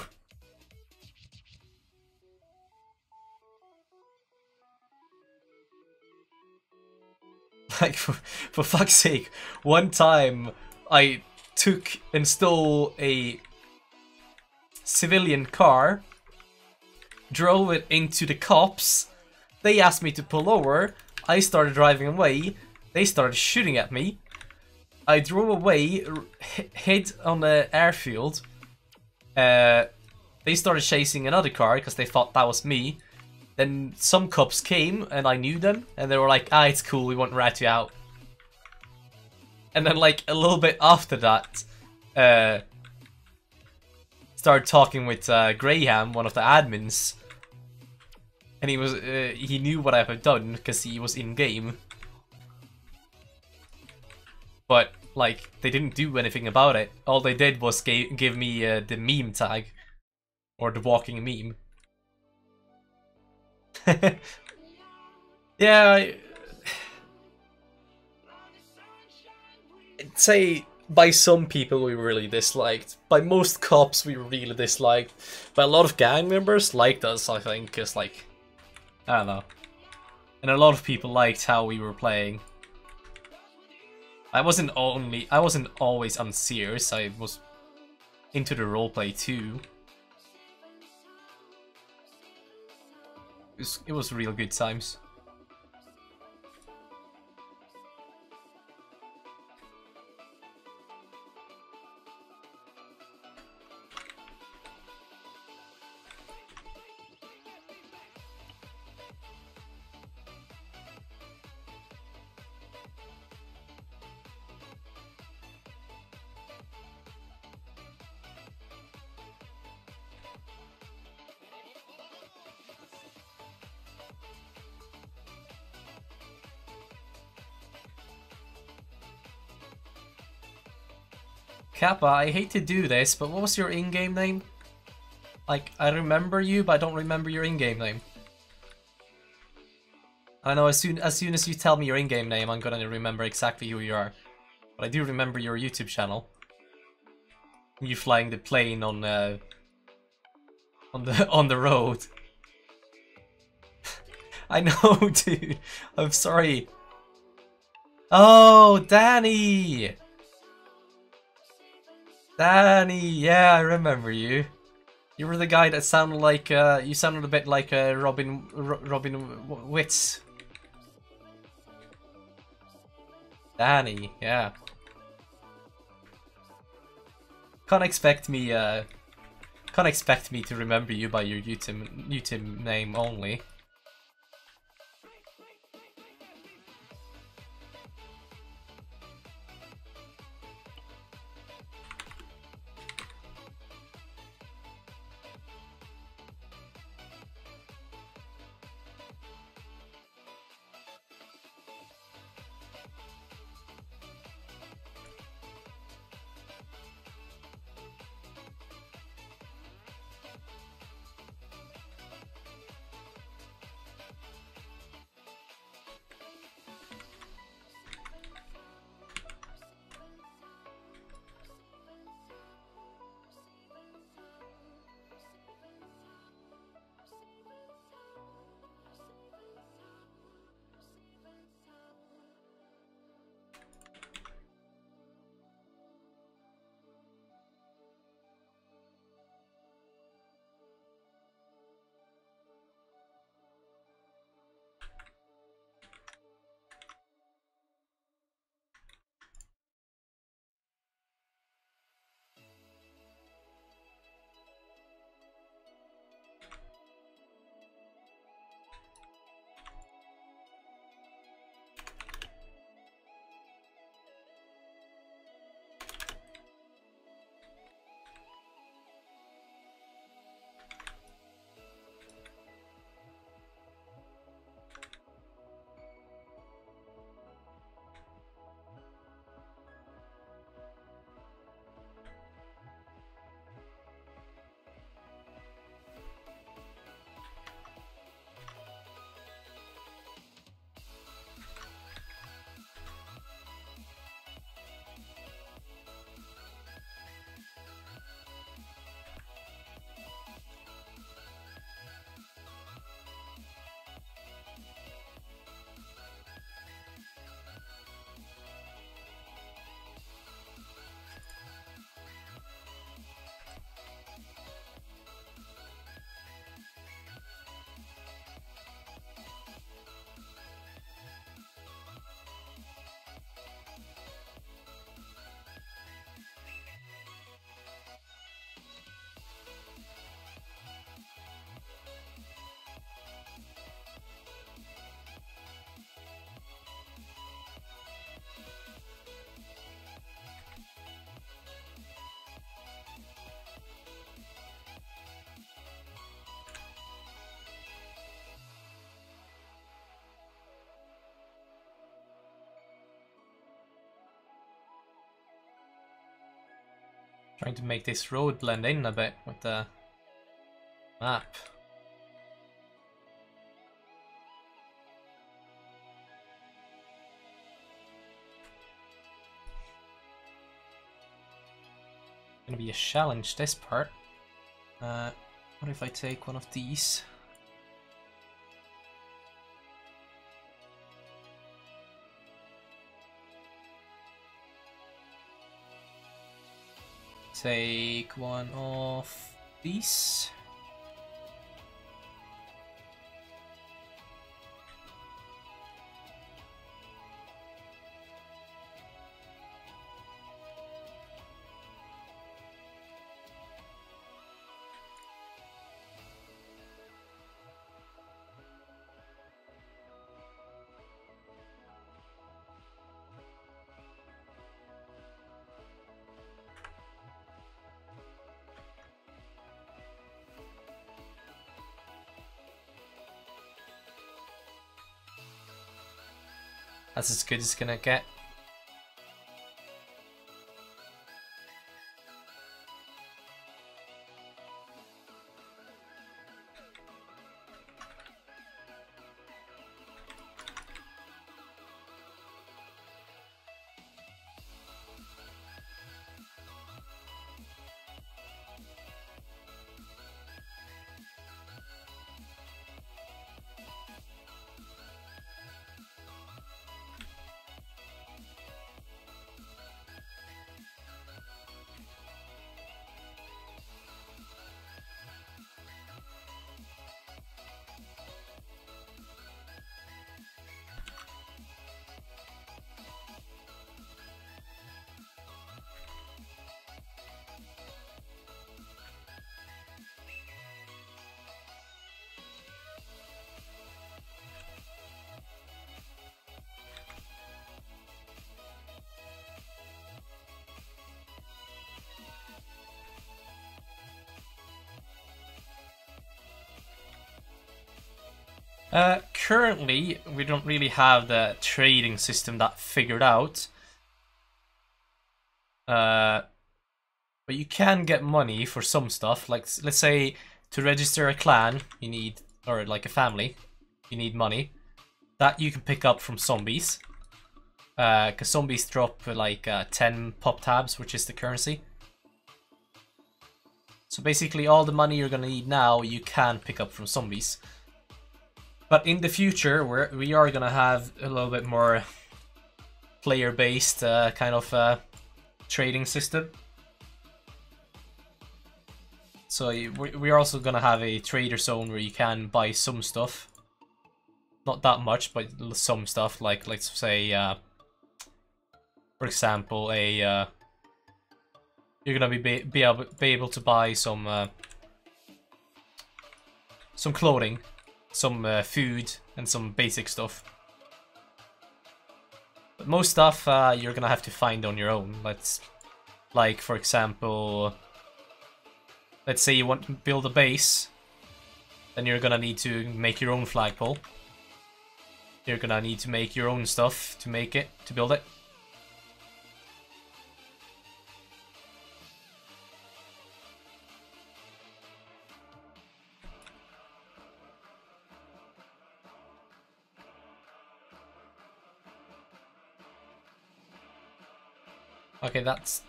Like, for fuck's sake, one time I took and stole a civilian car, drove it into the cops, they asked me to pull over, I started driving away, they started shooting at me, I drove away, hid on the airfield, they started chasing another car because they thought that was me. Then some cops came and I knew them and they were like, ah, it's cool, we won't rat you out. And then like a little bit after that, started talking with Graham, one of the admins. And he knew what I had done because he was in game. But like, they didn't do anything about it. All they did was give me the meme tag. Or the walking meme. Yeah, I'd say by some people we really disliked. By most cops we really disliked. But a lot of gang members liked us, I think, because like, I don't know. And a lot of people liked how we were playing. I wasn't always unserious, I was into the roleplay too. It was real good times. Kappa, I hate to do this, but what was your in-game name? Like, I remember you, but I don't remember your in-game name. I know as soon as you tell me your in-game name, I'm gonna remember exactly who you are. But I do remember your YouTube channel. You flying the plane on the road. I know, dude. I'm sorry. Oh, Danny. Danny, yeah, I remember you. You were the guy that sounded like you sounded a bit like Robin Witz. Danny, yeah. Can't expect me to remember you by your YouTube name only. Trying to make this road blend in a bit with the map. Gonna be a challenge this part. What if I take one of these? Take one of these. That's as good as it's gonna get. Currently, we don't really have the trading system that figured out. But you can get money for some stuff. Like, let's say, to register a clan, you need, or like a family, you need money. That you can pick up from zombies. Because zombies drop like 10 pop tabs, which is the currency. So basically all the money you're gonna need now, you can pick up from zombies. But in the future, we are gonna have a little bit more player-based kind of trading system. So we're also gonna have a trader zone where you can buy some stuff. Not that much, but some stuff, like let's say, for example, you're gonna be able to buy some clothing, some food, and some basic stuff. But most stuff you're gonna have to find on your own. Like for example, let's say you want to build a base, then you're gonna need to make your own flagpole. You're gonna need to make your own stuff to build it. Okay, that's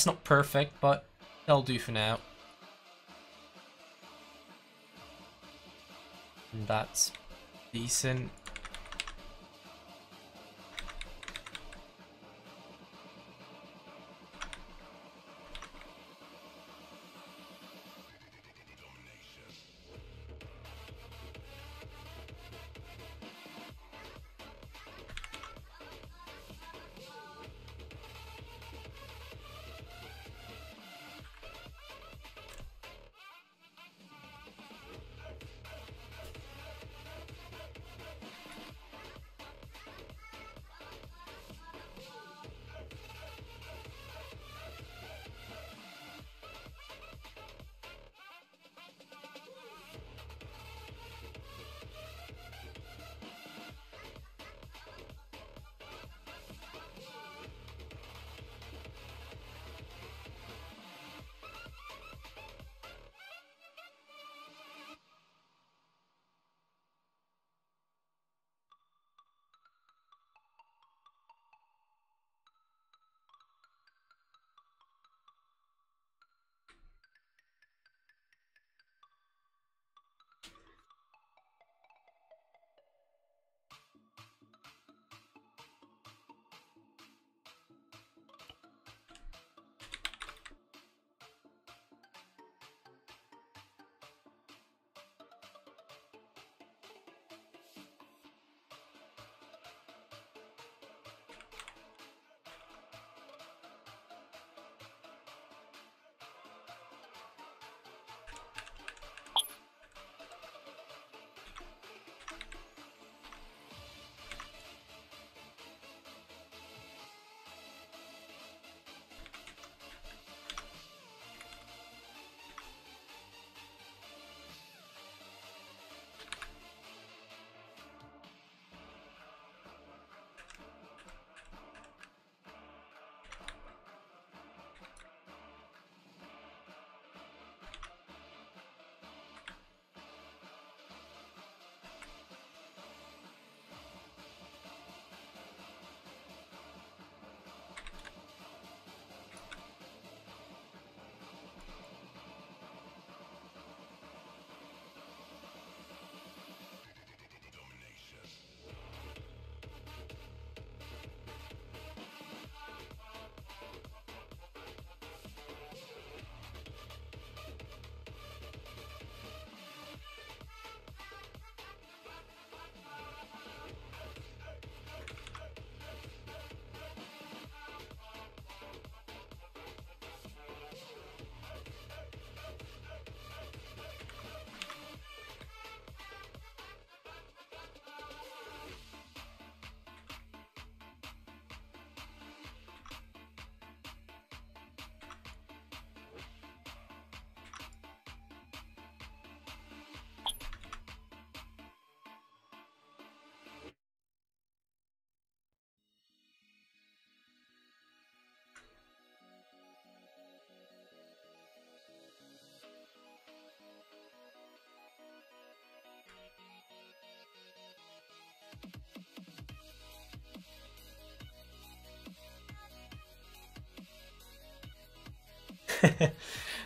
not perfect, but that'll do for now. And that's decent.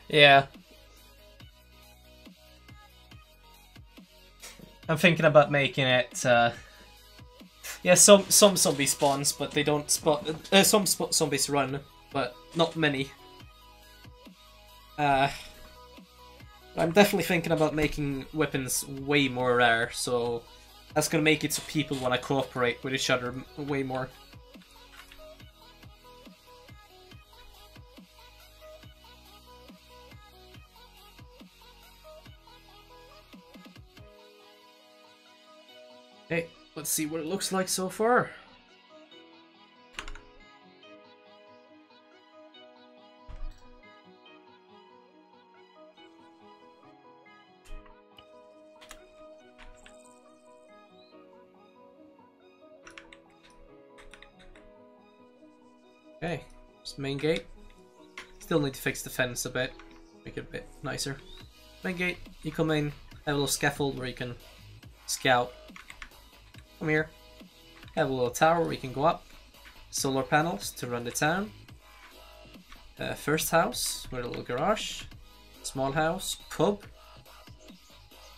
Yeah. I'm thinking about making it, yeah, some zombie spawns, but they don't spawn, zombies run, but not many. I'm definitely thinking about making weapons way more rare, so that's gonna make it so people want to cooperate with each other way more. Okay, let's see what it looks like so far. Okay, just main gate. Still need to fix the fence a bit, make it a bit nicer. Main gate, you come in, have a little scaffold where you can scout. Come here. Have a little tower where you can go up. Solar panels to run the town. First house with a little garage. Small house. Pub.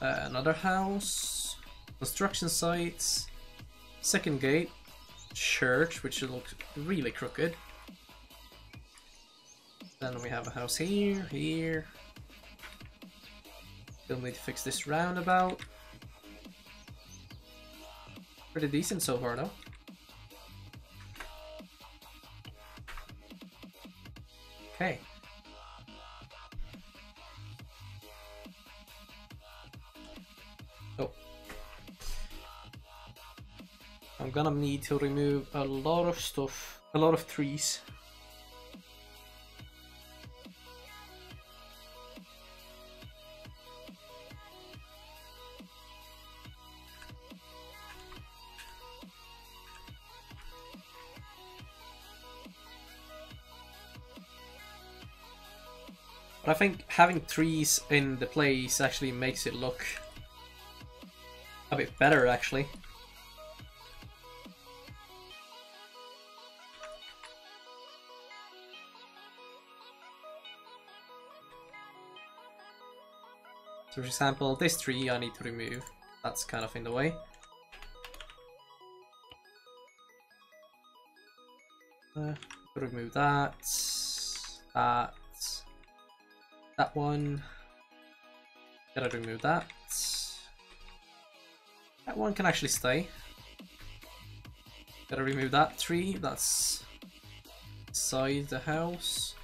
Another house. Construction sites. Second gate. Church, which looks really crooked. Then we have a house here, here. Still need to fix this roundabout. Pretty decent so far though. Okay. Oh. I'm gonna need to remove a lot of stuff, a lot of trees. But I think having trees in the place actually makes it look a bit better, actually. So for example, this tree I need to remove. That's kind of in the way. Remove that. That one. Gotta remove that. That one can actually stay. Gotta remove that tree. That's inside the house.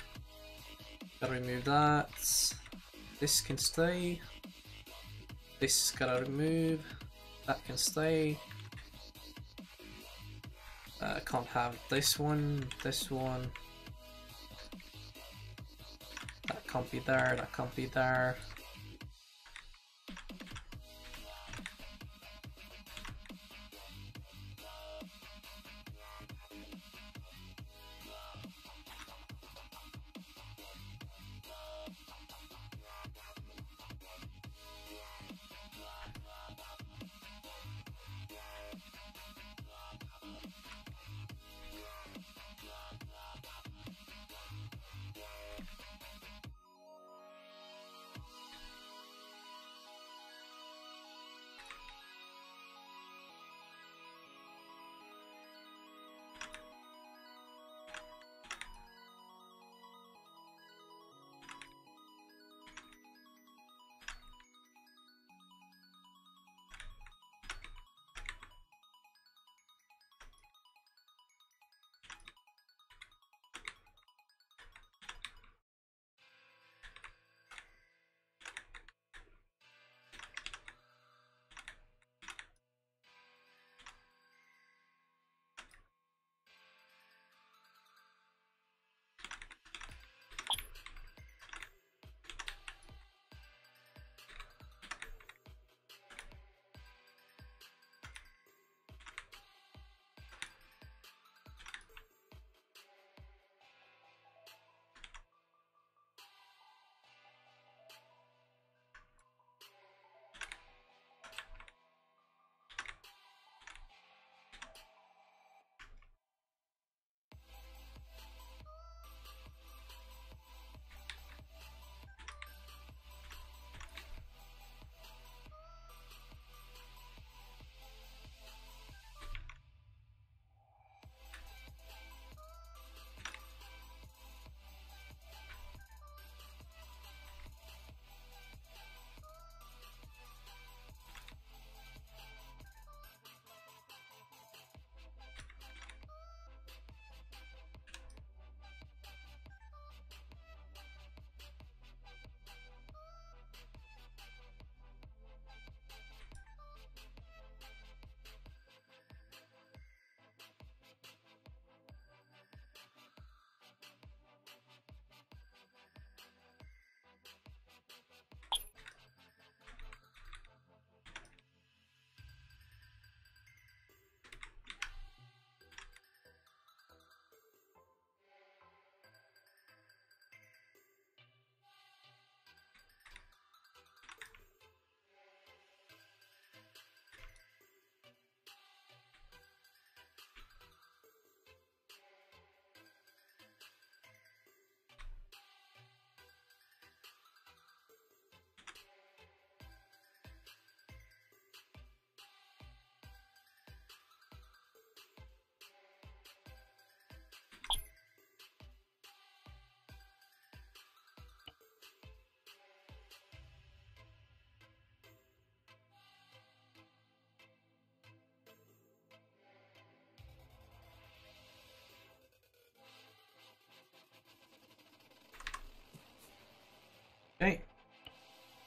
Gotta remove that. This can stay. This gotta remove. That can stay. Can't have this one. This one. That can't be there. That can't be there.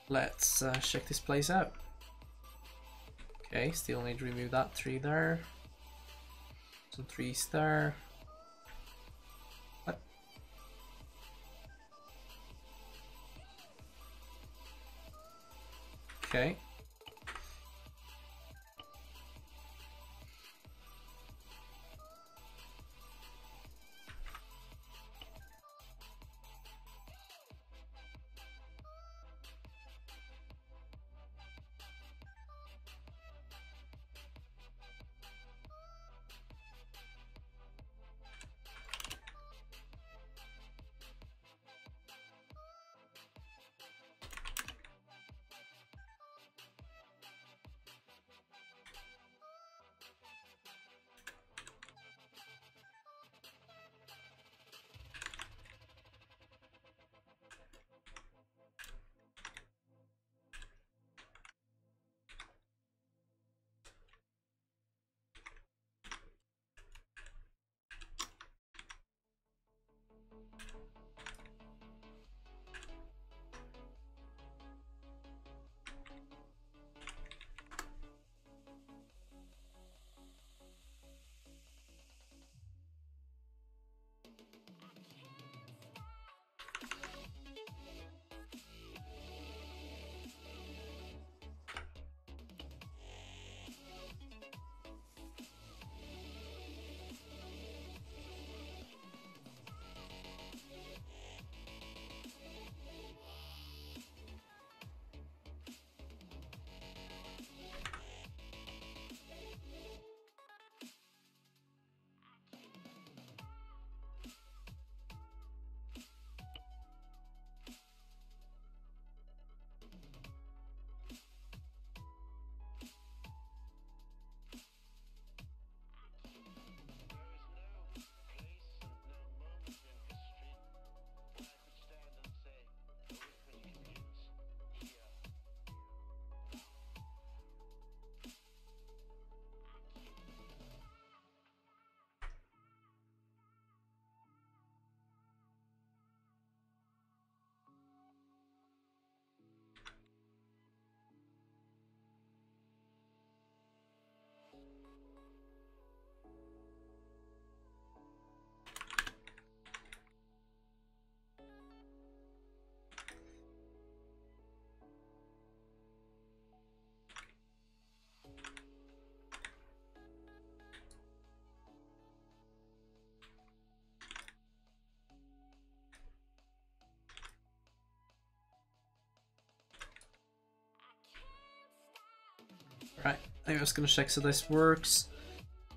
let's check this place out. Okay, still need to remove that 3 there. Some 3s there. What? Okay. Right, I'm just gonna check so this works.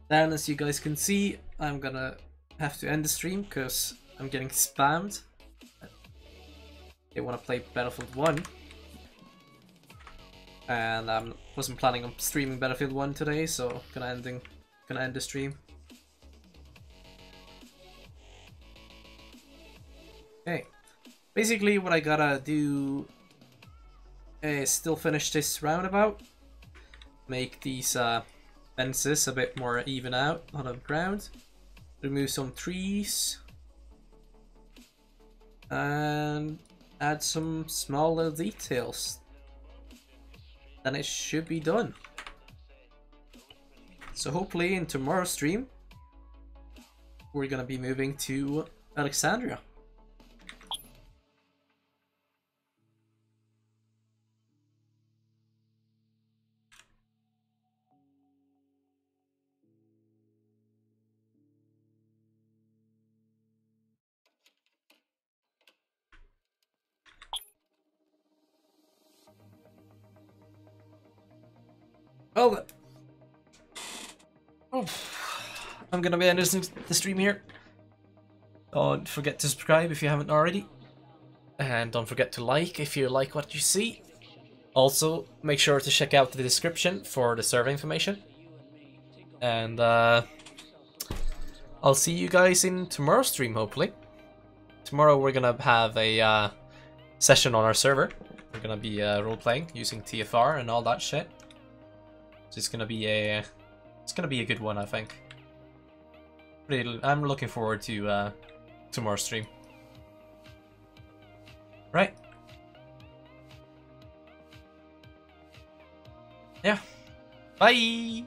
Then, as you guys can see, I'm gonna have to end the stream because I'm getting spammed. They want to play Battlefield 1. And I wasn't planning on streaming Battlefield 1 today, so gonna end the stream. Okay, basically what I gotta do is still finish this roundabout, make these fences a bit more even out on the ground, remove some trees, and add some small little details. Then it should be done. So hopefully in tomorrow's stream, we're gonna be moving to Alexandria. Well, I'm gonna be ending the stream here. Don't forget to subscribe if you haven't already. And don't forget to like if you like what you see. Also, make sure to check out the description for the server information. And I'll see you guys in tomorrow's stream, hopefully. Tomorrow we're gonna have a session on our server. We're gonna be role-playing using TFR and all that shit. So it's gonna be a good one, I think. I'm looking forward to tomorrow's stream. Right. Yeah. Bye!